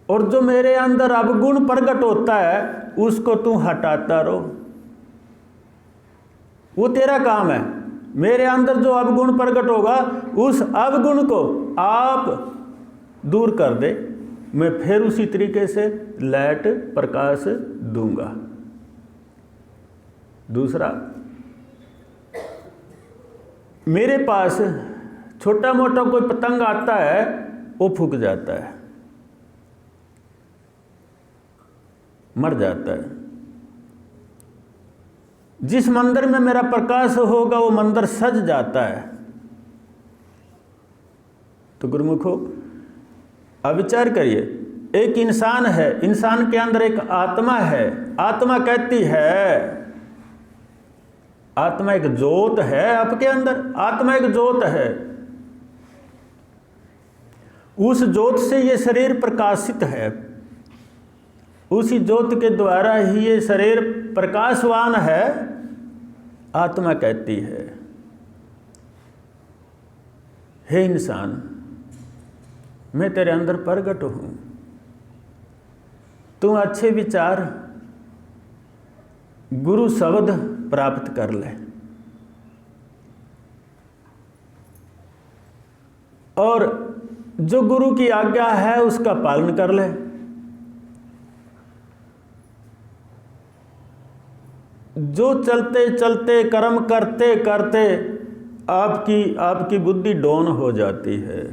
और जो मेरे अंदर अवगुण प्रकट होता है उसको तू हटाता रहो। वो तेरा काम है। मेरे अंदर जो अवगुण प्रकट होगा उस अवगुण को आप दूर कर दे, मैं फिर उसी तरीके से लाइट प्रकाश दूंगा। दूसरा, मेरे पास छोटा मोटा कोई पतंग आता है वो फूक जाता है, मर जाता है। जिस मंदिर में मेरा प्रकाश होगा वो मंदिर सज जाता है। तो गुरुमुखो अब विचार करिए, एक इंसान है, इंसान के अंदर एक आत्मा है। आत्मा कहती है, आत्मा एक ज्योत है आपके अंदर, आत्मा एक ज्योत है। उस ज्योत से ये शरीर प्रकाशित है, उसी ज्योत के द्वारा ही ये शरीर प्रकाशवान है। आत्मा कहती है, हे इंसान, मैं तेरे अंदर प्रकट हूं, तू अच्छे विचार गुरु शब्द प्राप्त कर ले, और जो गुरु की आज्ञा है उसका पालन कर ले। जो चलते चलते कर्म करते करते आपकी बुद्धि डाउन हो जाती है,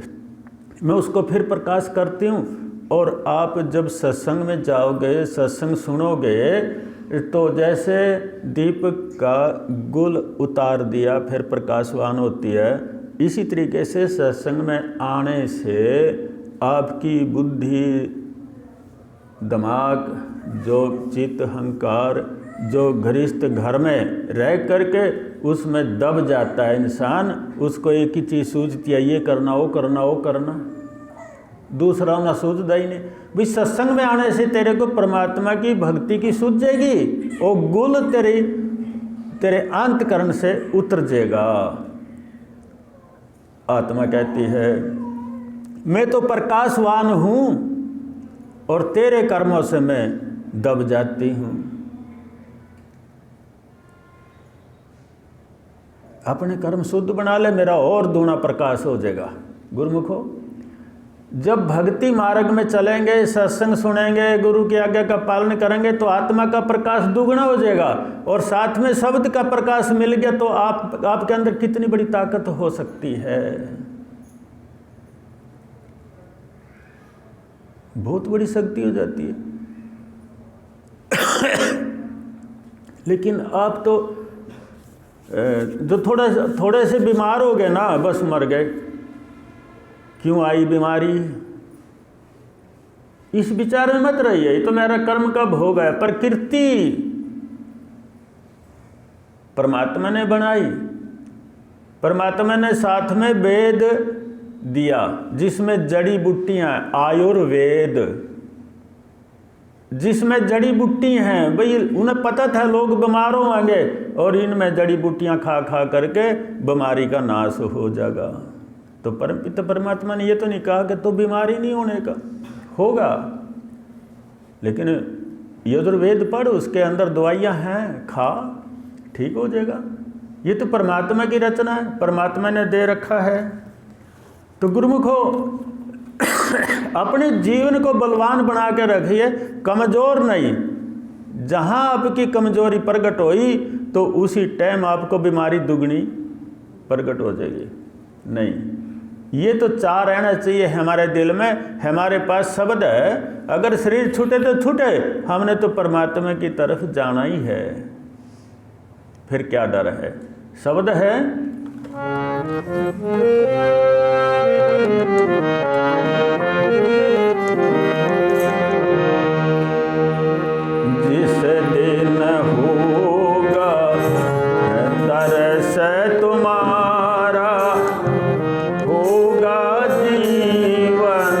मैं उसको फिर प्रकाश करती हूँ। और आप जब सत्संग में जाओगे, सत्संग सुनोगे, तो जैसे दीपक का गुल उतार दिया फिर प्रकाशवान होती है, इसी तरीके से सत्संग में आने से आपकी बुद्धि, दिमाग, जो चित्त, अहंकार, जो गृहस्थ घर में रह करके उसमें दब जाता है इंसान, उसको एक ही चीज़ सूझती है, ये करना, वो करना, वो करना, दूसरा ना सूझता ही नहीं। भाई सत्संग में आने से तेरे को परमात्मा की भक्ति की सूझ जाएगी, वो गुल तेरे अंतकरण से उतर जाएगा। आत्मा कहती है, मैं तो प्रकाशवान हूँ और तेरे कर्मों से मैं दब जाती हूँ। अपने कर्म शुद्ध बना ले, मेरा और दूना प्रकाश हो जाएगा। गुरुमुखो, जब भक्ति मार्ग में चलेंगे, सत्संग सुनेंगे, गुरु की आज्ञा का पालन करेंगे, तो आत्मा का प्रकाश दुगना हो जाएगा, और साथ में शब्द का प्रकाश मिल गया तो आपके अंदर कितनी बड़ी ताकत हो सकती है। बहुत बड़ी शक्ति हो जाती है। लेकिन आप तो जो थोड़े से बीमार हो गए ना, बस मर गए। क्यों आई बीमारी? इस विचार में मत रहिए, ये तो मेरा कर्म का भोग है। प्रकृति परमात्मा ने बनाई, परमात्मा ने साथ में वेद दिया जिसमें जड़ी बूटियां, आयुर्वेद जिसमें जड़ी बूटी हैं। भाई उन्हें पता था लोग बीमार होंगे और इनमें जड़ी बूटियां खा खा करके बीमारी का नाश हो जाएगा। तो परमपिता परमात्मा ने ये तो नहीं कहा कि तो बीमारी नहीं होने का, होगा, लेकिन यजुर्वेद पढ़, उसके अंदर दवाइयाँ हैं, खा, ठीक हो जाएगा। ये तो परमात्मा की रचना है, परमात्मा ने दे रखा है। तो गुरुमुखो, अपने जीवन को बलवान बना के रखिए, कमज़ोर नहीं। जहाँ आपकी कमज़ोरी प्रकट हुई तो उसी टाइम आपको बीमारी दुगनी प्रकट हो जाएगी। नहीं, ये तो चाह रहना चाहिए हमारे दिल में। हमारे पास शब्द है, अगर शरीर छूटे तो छूटे, हमने तो परमात्मा की तरफ जाना ही है, फिर क्या डर है। शब्द है, जिस दिन होगा तरस तुम्हारा, होगा जीवन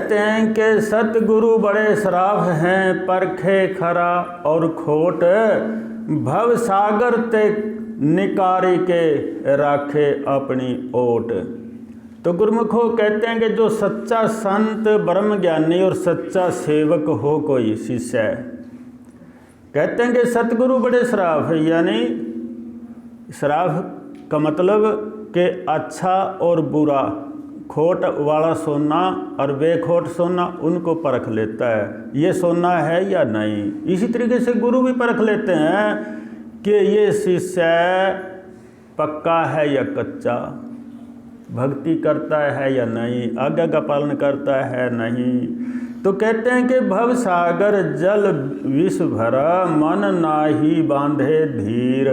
कहते हैं कि सतगुरु बड़े श्राफ हैं, परखे खरा और खोट, भव सागर ते निकारी के राखे अपनी ओट। तो गुरुमुखों कहते हैं कि जो सच्चा संत ब्रह्म ज्ञानी और सच्चा सेवक हो कोई शिष्य, कहते हैं कि सतगुरु बड़े श्राफ है, यानी श्राफ का मतलब कि अच्छा और बुरा, खोट वाला सोना और बेखोट सोना, उनको परख लेता है, ये सोना है या नहीं। इसी तरीके से गुरु भी परख लेते हैं कि ये शिष्य पक्का है या कच्चा, भक्ति करता है या नहीं, आज्ञा का पालन करता है नहीं। तो कहते हैं कि भव सागर जल विष भरा, मन नाही बांधे धीर,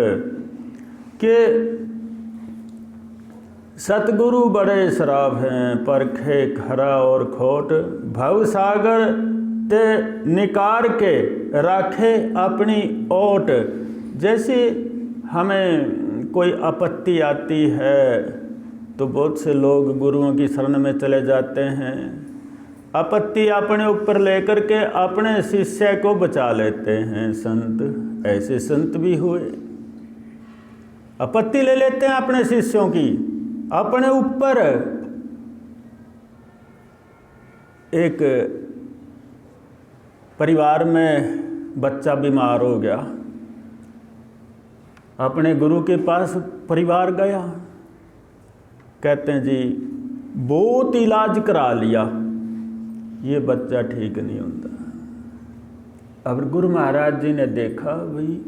के सतगुरु बड़े श्राफ हैं, परखे खरा और खोट, भव सागर ते निकार के राखे अपनी ओट। जैसे हमें कोई आपत्ति आती है तो बहुत से लोग गुरुओं की शरण में चले जाते हैं, आपत्ति अपने ऊपर लेकर के अपने शिष्य को बचा लेते हैं संत। ऐसे संत भी हुए, आपत्ति ले लेते हैं अपने शिष्यों की अपने ऊपर। एक परिवार में बच्चा बीमार हो गया, अपने गुरु के पास परिवार गया, कहते हैं जी बहुत इलाज करा लिया, ये बच्चा ठीक नहीं होता। अब गुरु महाराज जी ने देखा भाई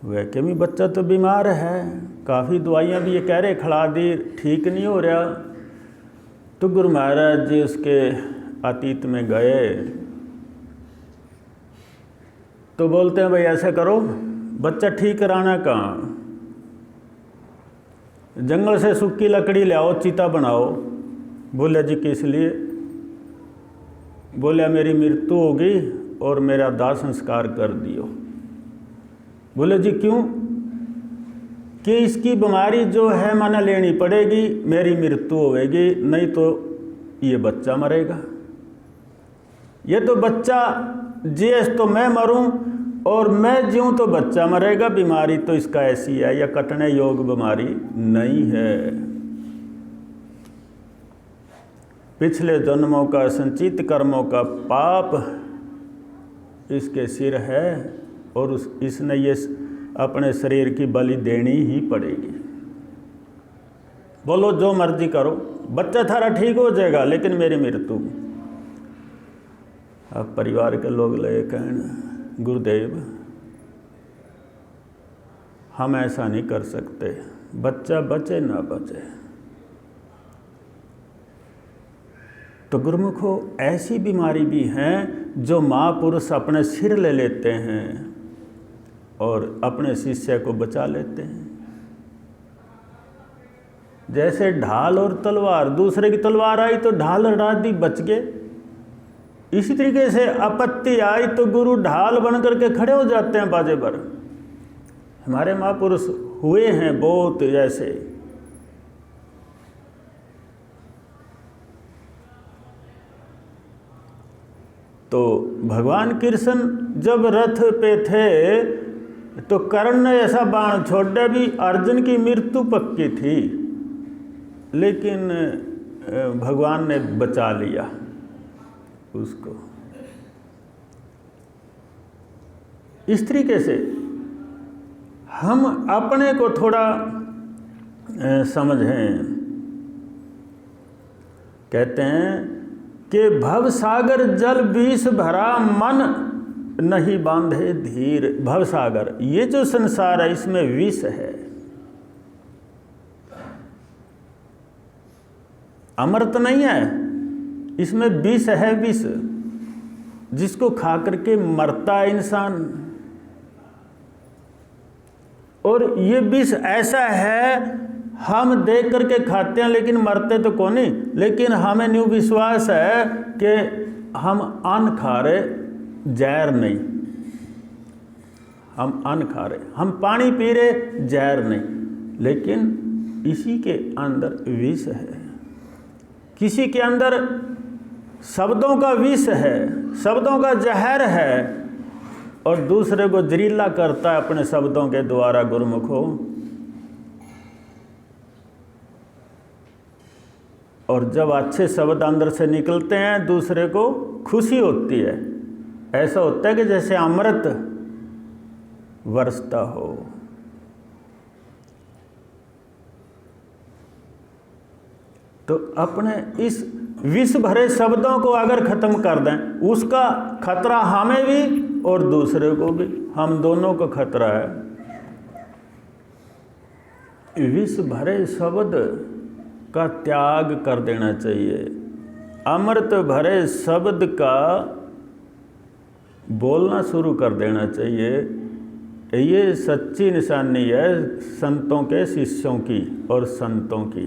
वैके भी बच्चा तो बीमार है, काफ़ी दवाइयाँ भी ये कह रहे खिला दी, ठीक नहीं हो रहा। तो गुरु महाराज जी उसके अतीत में गए तो बोलते हैं भाई ऐसा करो, बच्चा ठीक कराना कहाँ, जंगल से सूखी लकड़ी ले आओ, चिता बनाओ। बोले जी किस लिए? बोले मेरी मृत्यु होगी और मेरा दाह संस्कार कर दियो। बोले जी क्यों? कि इसकी बीमारी जो है माना लेनी पड़ेगी, मेरी मृत्यु होगी, नहीं तो ये बच्चा मरेगा। ये तो बच्चा जिए तो मैं मरूं और मैं जीऊं तो बच्चा मरेगा, बीमारी तो इसका ऐसी है, या कटने योग बीमारी नहीं है। पिछले जन्मों का संचित कर्मों का पाप इसके सिर है और इसने ये अपने शरीर की बलि देनी ही पड़ेगी। बोलो जो मर्जी करो, बच्चा थारा ठीक हो जाएगा लेकिन मेरी मृत्यु। अब परिवार के लोग लगे कहने गुरुदेव हम ऐसा नहीं कर सकते, बच्चा बचे ना बचे। तो गुरुमुखो ऐसी बीमारी भी हैं जो महापुरुष अपने सिर ले लेते हैं और अपने शिष्य को बचा लेते हैं। जैसे ढाल और तलवार, दूसरे की तलवार आई तो ढाल हटा दी, बच गए। इसी तरीके से आपत्ति आई तो गुरु ढाल बन करके खड़े हो जाते हैं बाजे पर। हमारे महापुरुष हुए हैं बहुत ऐसे। तो भगवान कृष्ण जब रथ पे थे तो कर्ण ने ऐसा बाण छोड़ दिया भी अर्जुन की मृत्यु पक्की थी, लेकिन भगवान ने बचा लिया उसको। इस तरीके से हम अपने को थोड़ा समझें। कहते हैं कि भव सागर जल विष भरा, मन नहीं बांधे धीर। भव सागर, ये जो संसार है इसमें विष है, अमृत नहीं है, इसमें विष है, विष जिसको खा करके मरता है इंसान। और ये विष ऐसा है हम देख करके खाते हैं लेकिन मरते तो कौन नहीं। लेकिन हमें न्यू विश्वास है कि हम अन्न खा रहे, जहर नहीं। हम अन्न खा रहे, हम पानी पी रहे, जहर नहीं, लेकिन इसी के अंदर विष है। किसी के अंदर शब्दों का विष है, शब्दों का जहर है, और दूसरे को जहरीला करता है अपने शब्दों के द्वारा गुरुमुख हो। और जब अच्छे शब्द अंदर से निकलते हैं दूसरे को खुशी होती है, ऐसा होता है कि जैसे अमृत बरसता हो। तो अपने इस विष भरे शब्दों को अगर खत्म कर दें, उसका खतरा हमें भी और दूसरे को भी, हम दोनों को खतरा है। विष भरे शब्द का त्याग कर देना चाहिए, अमृत भरे शब्द का बोलना शुरू कर देना चाहिए। ये सच्ची निशानी है संतों के शिष्यों की और संतों की।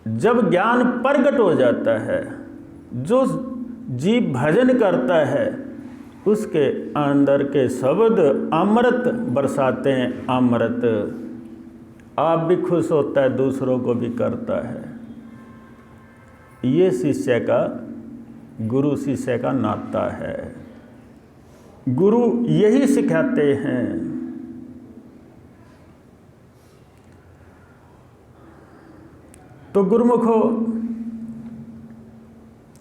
जब ज्ञान प्रकट हो जाता है, जो जीव भजन करता है उसके अंदर के शब्द अमृत बरसाते हैं, अमृत। आप भी खुश होता है, दूसरों को भी करता है। ये शिष्य का, गुरु शिष्य का नाता है। गुरु यही सिखाते हैं। तो गुरुमुखो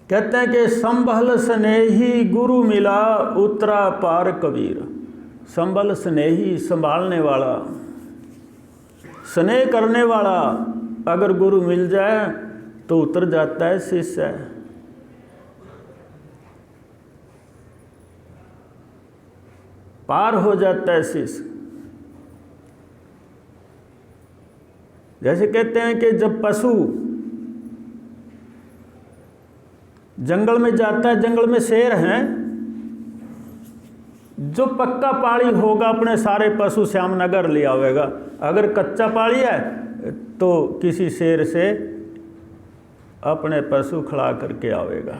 कहते हैं कि संभल स्नेही गुरु मिला उतरा पार कबीर। संभल स्नेही, संभालने वाला, स्नेह करने वाला अगर गुरु मिल जाए तो उतर जाता है शिष्य। पार हो जाता है शिष्य। जैसे कहते हैं कि जब पशु जंगल में जाता है, जंगल में शेर हैं, जो पक्का पाड़ी होगा अपने सारे पशु श्यामनगर ले आवेगा। अगर कच्चा पाड़ी है तो किसी शेर से अपने पशु खड़ा करके आवेगा।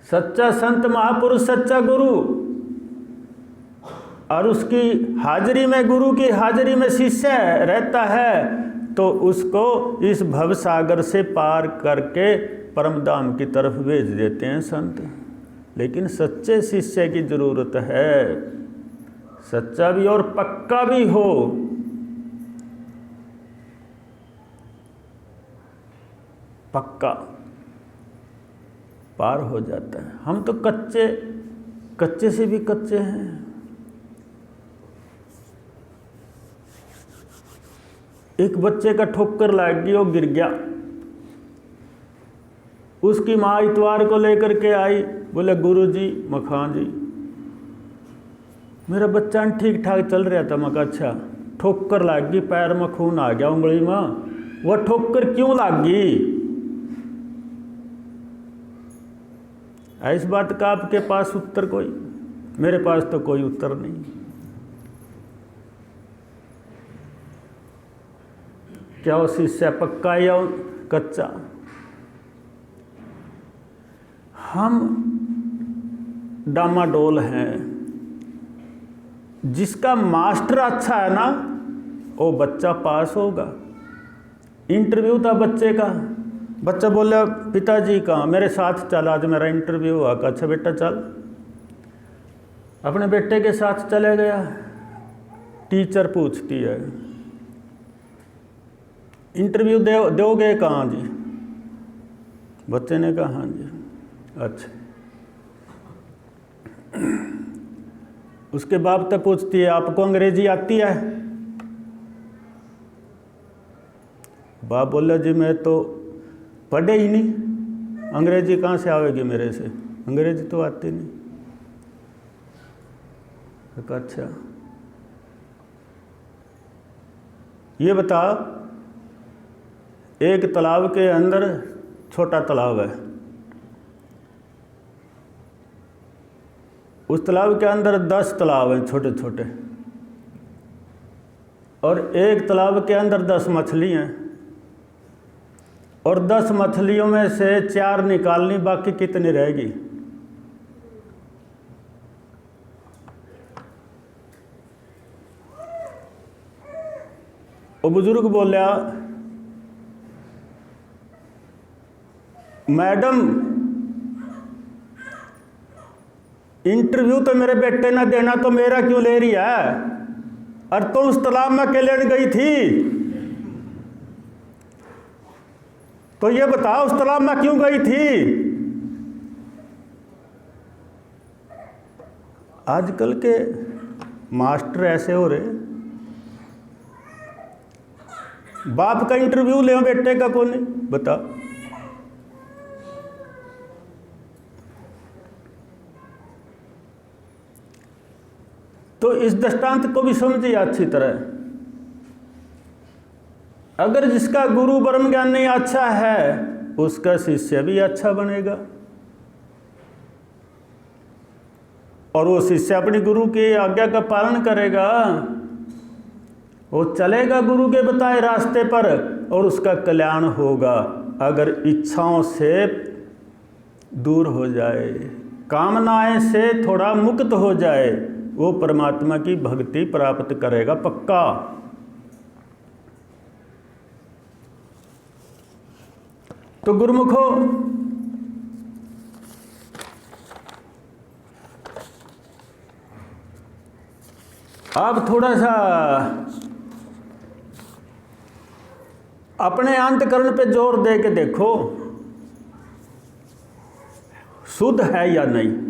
सच्चा संत महापुरुष, सच्चा गुरु, और उसकी हाजिरी में, गुरु की हाजिरी में शिष्य रहता है तो उसको इस भवसागर से पार करके परमधाम की तरफ भेज देते हैं संत। लेकिन सच्चे शिष्य की जरूरत है, सच्चा भी और पक्का भी हो। पक्का पार हो जाता है। हम तो कच्चे से भी कच्चे हैं। एक बच्चे का ठोकर लग गई, वो गिर गया। उसकी माँ इतवार को लेकर के आई, बोले गुरुजी, मखान जी मेरा बच्चा ठीक ठाक चल रहा था। मैं कहा अच्छा, ठोकर लग गई, पैर में खून आ गया, उंगली में। वह ठोकर क्यों लग गई? इस बात का आपके पास उत्तर कोई? मेरे पास तो कोई उत्तर नहीं। क्या वो शिष्य पक्का या कच्चा? हम डामाडोल हैं। जिसका मास्टर अच्छा है ना, वो बच्चा पास होगा। इंटरव्यू था बच्चे का, बच्चा बोला पिताजी कहाँ? मेरे साथ चल, आज मेरा इंटरव्यू हुआ। अच्छा बेटा चल। अपने बेटे के साथ चले गया। टीचर पूछती है इंटरव्यू दोगे कहाँ जी? बच्चे ने कहा हाँ जी। अच्छा। उसके बाप तक पूछती है आपको अंग्रेजी आती है? बाप बोला जी मैं तो पढ़े ही नहीं, अंग्रेजी कहाँ से आवेगी मेरे से, अंग्रेजी तो आती नहीं। अच्छा ये बता, एक तालाब के अंदर, छोटा तालाब है, उस तालाब के अंदर 10 तालाब हैं छोटे छोटे, और एक तालाब के अंदर 10 मछली हैं, और 10 मछलियों में से 4 निकालनी, बाकी कितनी रहेगी? वो बुजुर्ग बोला मैडम इंटरव्यू तो मेरे बेटे ने देना, तो मेरा क्यों ले रही है? और तुम उस तालाब में अकेले गई थी, तो ये बताओ उस तालाब में क्यों गई थी? आजकल के मास्टर ऐसे हो रहे, बाप का इंटरव्यू ले बेटे का कौन नहीं बता। तो इस दृष्टांत को भी समझिए अच्छी तरह। अगर जिसका गुरु ब्रह्म ज्ञान नहीं अच्छा है, उसका शिष्य भी अच्छा बनेगा, और वो शिष्य अपनी गुरु की आज्ञा का पालन करेगा, वो चलेगा गुरु के बताए रास्ते पर, और उसका कल्याण होगा। अगर इच्छाओं से दूर हो जाए, कामनाएं से थोड़ा मुक्त हो जाए, वो परमात्मा की भक्ति प्राप्त करेगा पक्का। तो गुरुमुखो, आप थोड़ा सा अपने अंतकरण पे जोर दे के देखो, शुद्ध है या नहीं।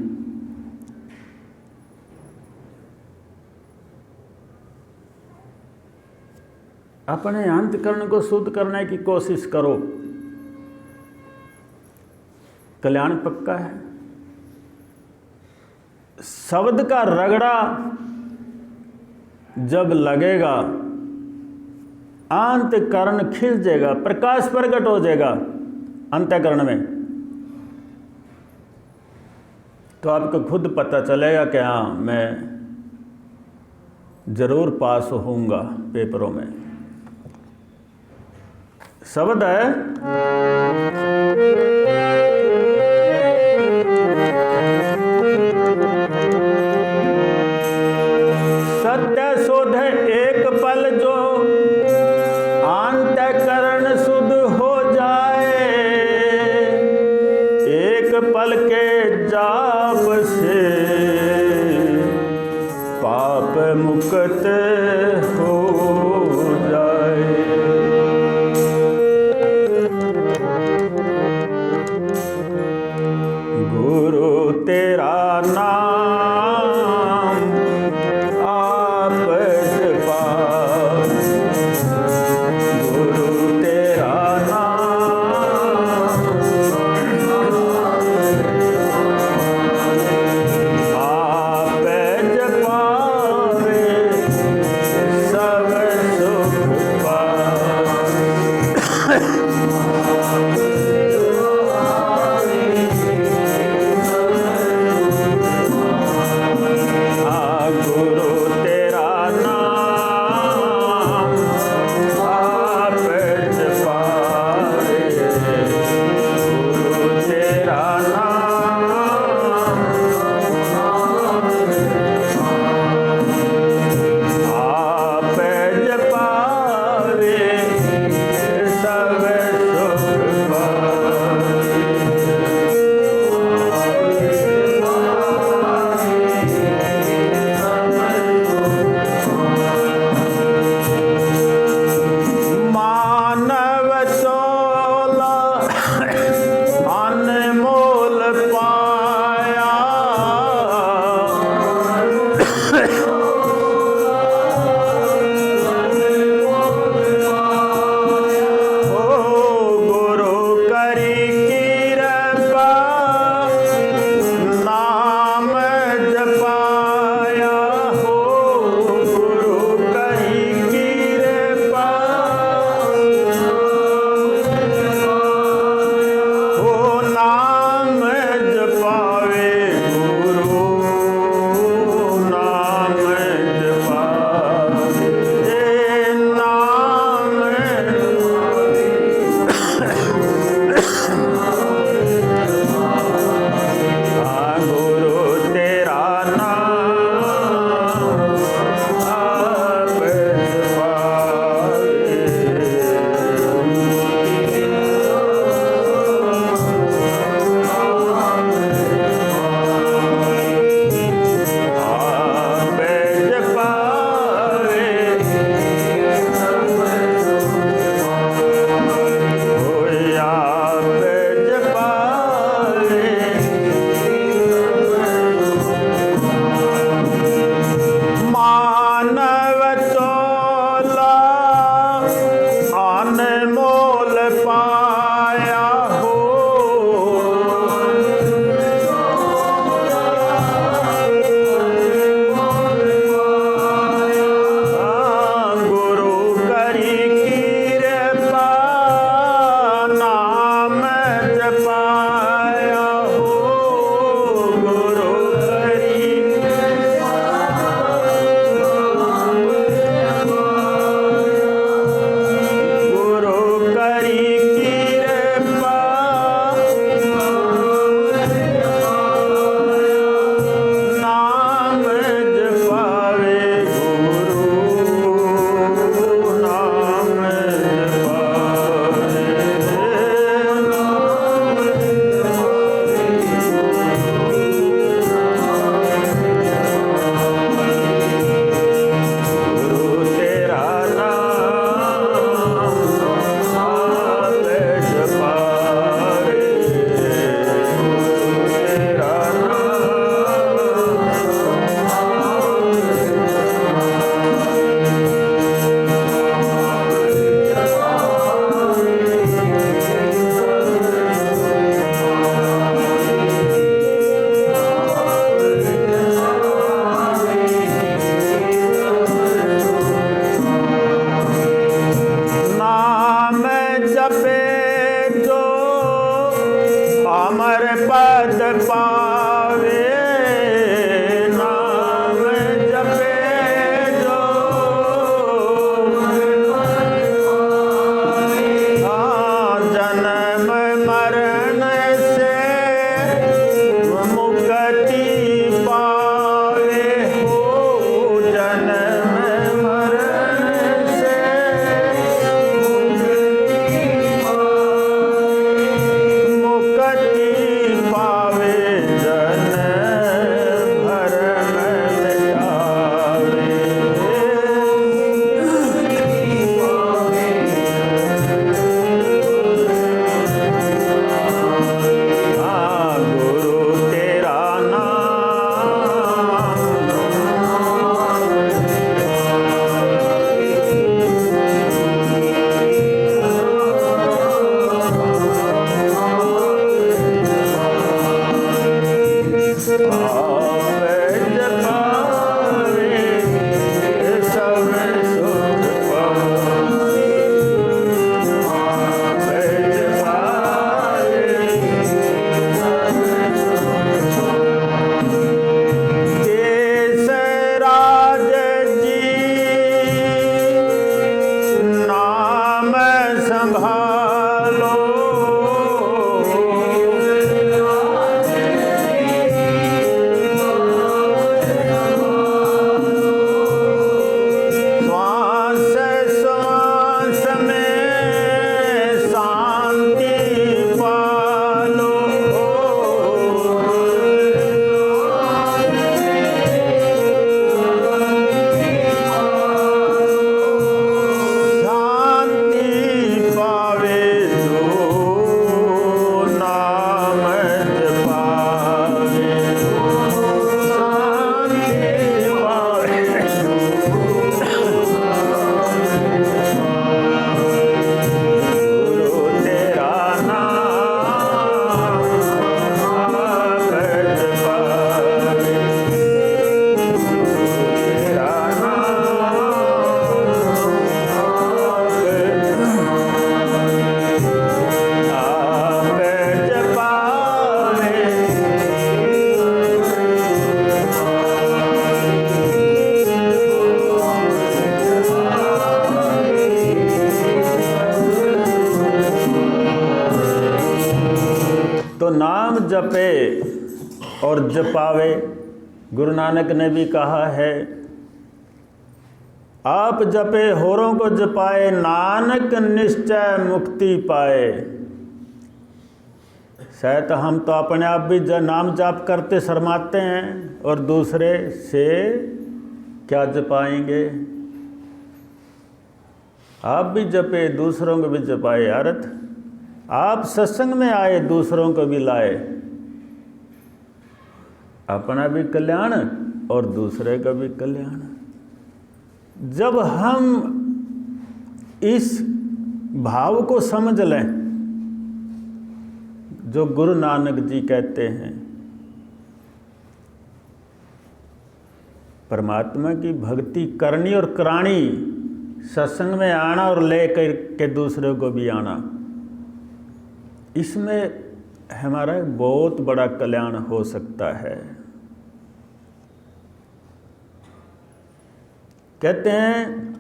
अपने अंतकरण को शुद्ध करने की कोशिश करो, कल्याण पक्का है। शब्द का रगड़ा जब लगेगा, अंतकरण खिल जाएगा, प्रकाश प्रकट हो जाएगा अंतकरण में, तो आपको खुद पता चलेगा कि हाँ, मैं जरूर पास होऊंगा पेपरों में। शब्द है सत्य शोध एक पल जो अंतःकरण शुद्ध हो जाए, एक पल के जाप से पाप मुक्त हो जाए। गुरु तेरा नाम आप जपा, गुरु तेरा नाम आप जपावे, सब सुख पावे। तो नाम जपे और जपावे, गुरु नानक ने भी कहा है, आप जपे होरों को जपाए, नानक निश्चय मुक्ति पाए। शायद हम तो अपने आप भी नाम जाप करते शर्माते हैं और दूसरे से क्या जपाएंगे। आप भी जपे, दूसरों को भी जपाए। अर्थ आप सत्संग में आए, दूसरों को भी लाए, अपना भी कल्याण और दूसरे का भी कल्याण। जब हम इस भाव को समझ लें जो गुरु नानक जी कहते हैं, परमात्मा की भक्ति करनी और करानी, सत्संग में आना और लेकर के दूसरे को भी आना, इसमें हमारा बहुत बड़ा कल्याण हो सकता है। कहते हैं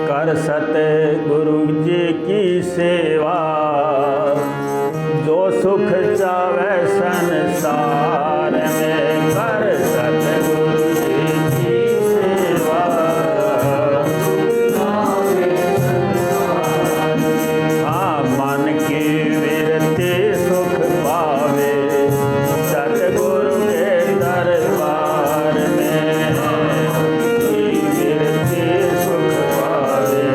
कर सतगुरु जी की सेवा, जो सुख चावे संसार में। कर सतगुरु जी की सेवा, हाँ मन की विरति सुख पावे, सतगुरु के दरबार में विरति सुख पावे।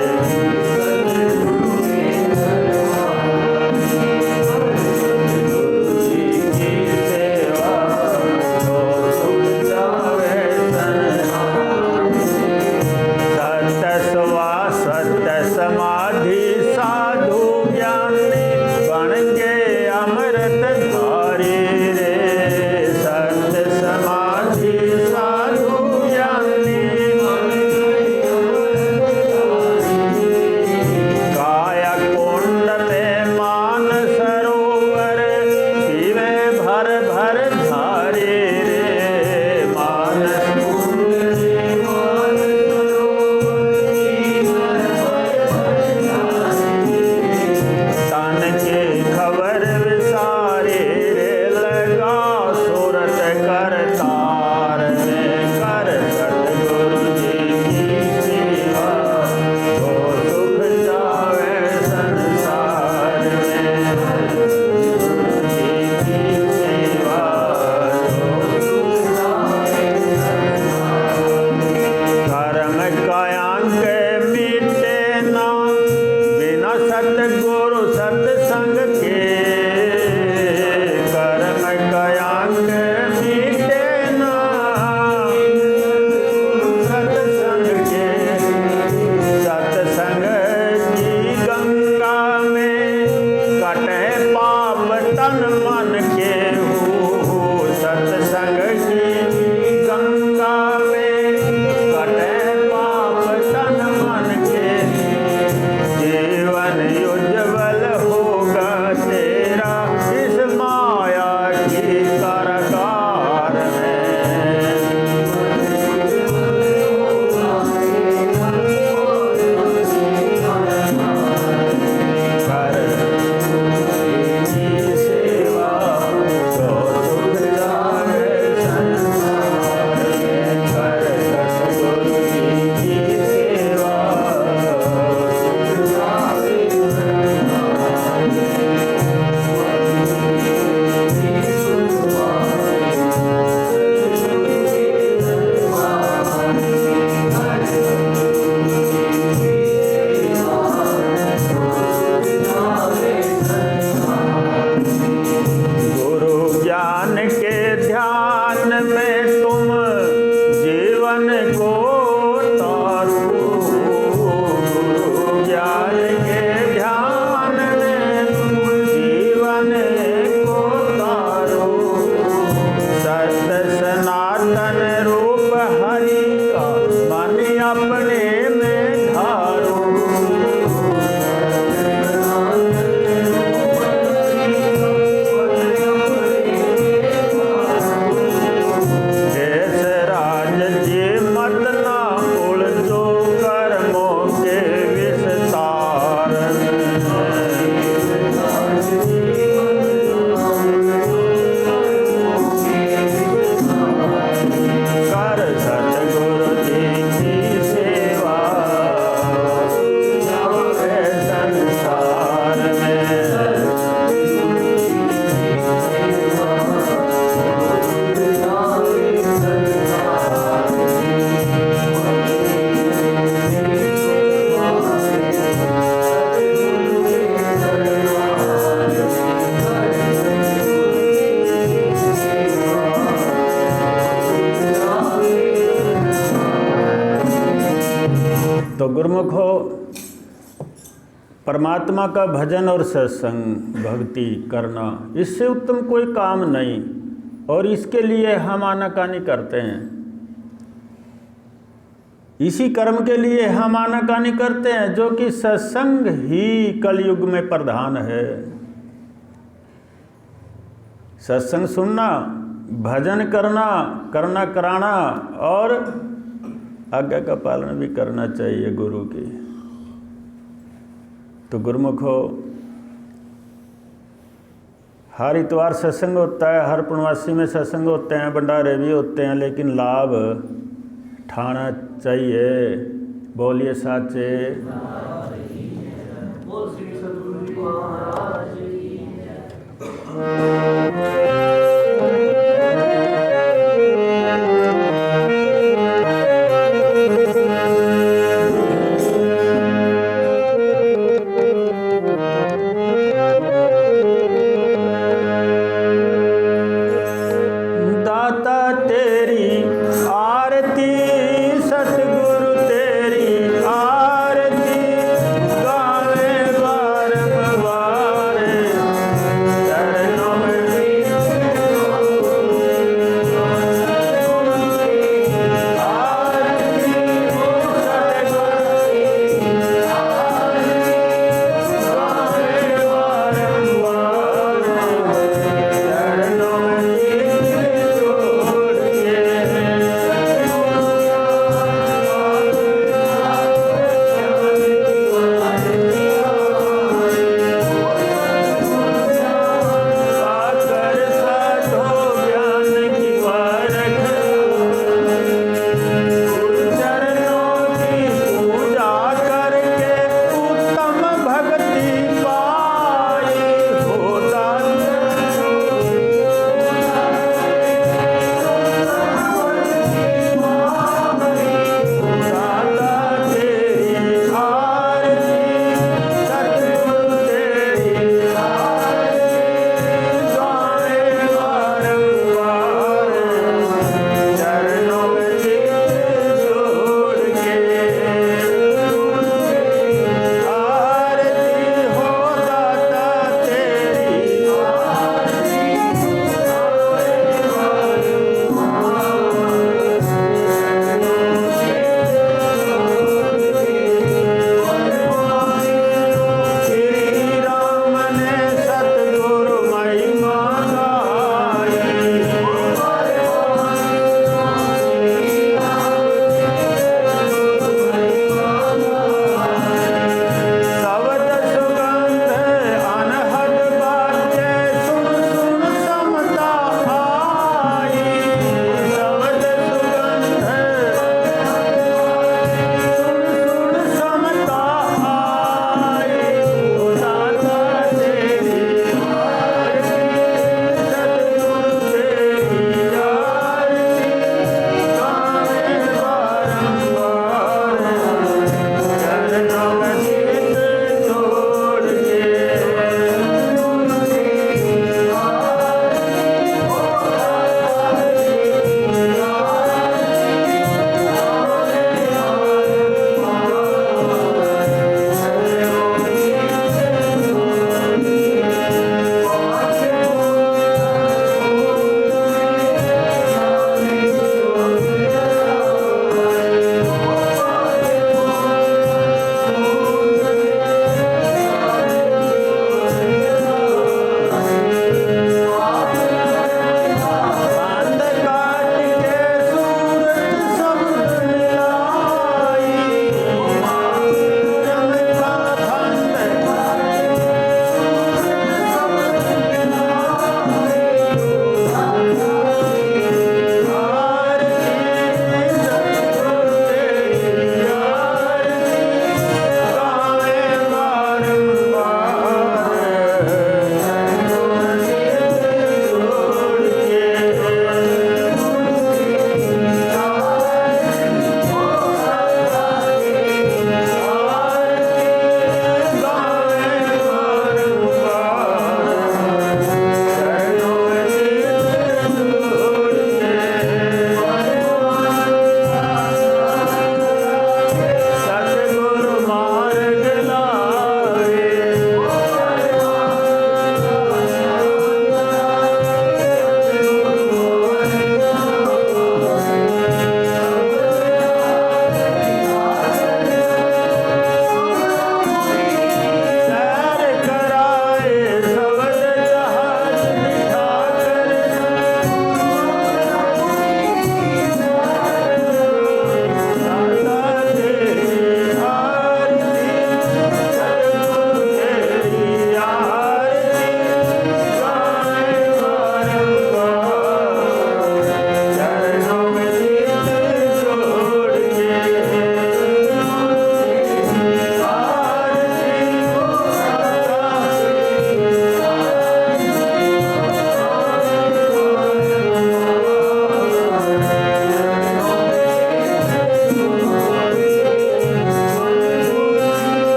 गुरुमुख हो, परमात्मा का भजन और सत्संग भक्ति करना, इससे उत्तम कोई काम नहीं। और इसके लिए हम आनाकानी करते हैं, इसी कर्म के लिए हम आनाकानी करते हैं, जो कि सत्संग ही कलयुग में प्रधान है। सत्संग सुनना, भजन करना, करना कराना, और आज्ञा का पालन भी करना चाहिए गुरु की। तो गुरुमुख हो, हर इतवार सत्संग होता है, हर पूर्णमासी में सत्संग होते हैं, भंडारे भी होते हैं, लेकिन लाभ ठाना चाहिए। बोलिए साचे। बोल श्री सद्गुरु जी महाराज की दाता तेरी आरती, सतगुरु तेरी आरती,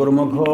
गुरमुखो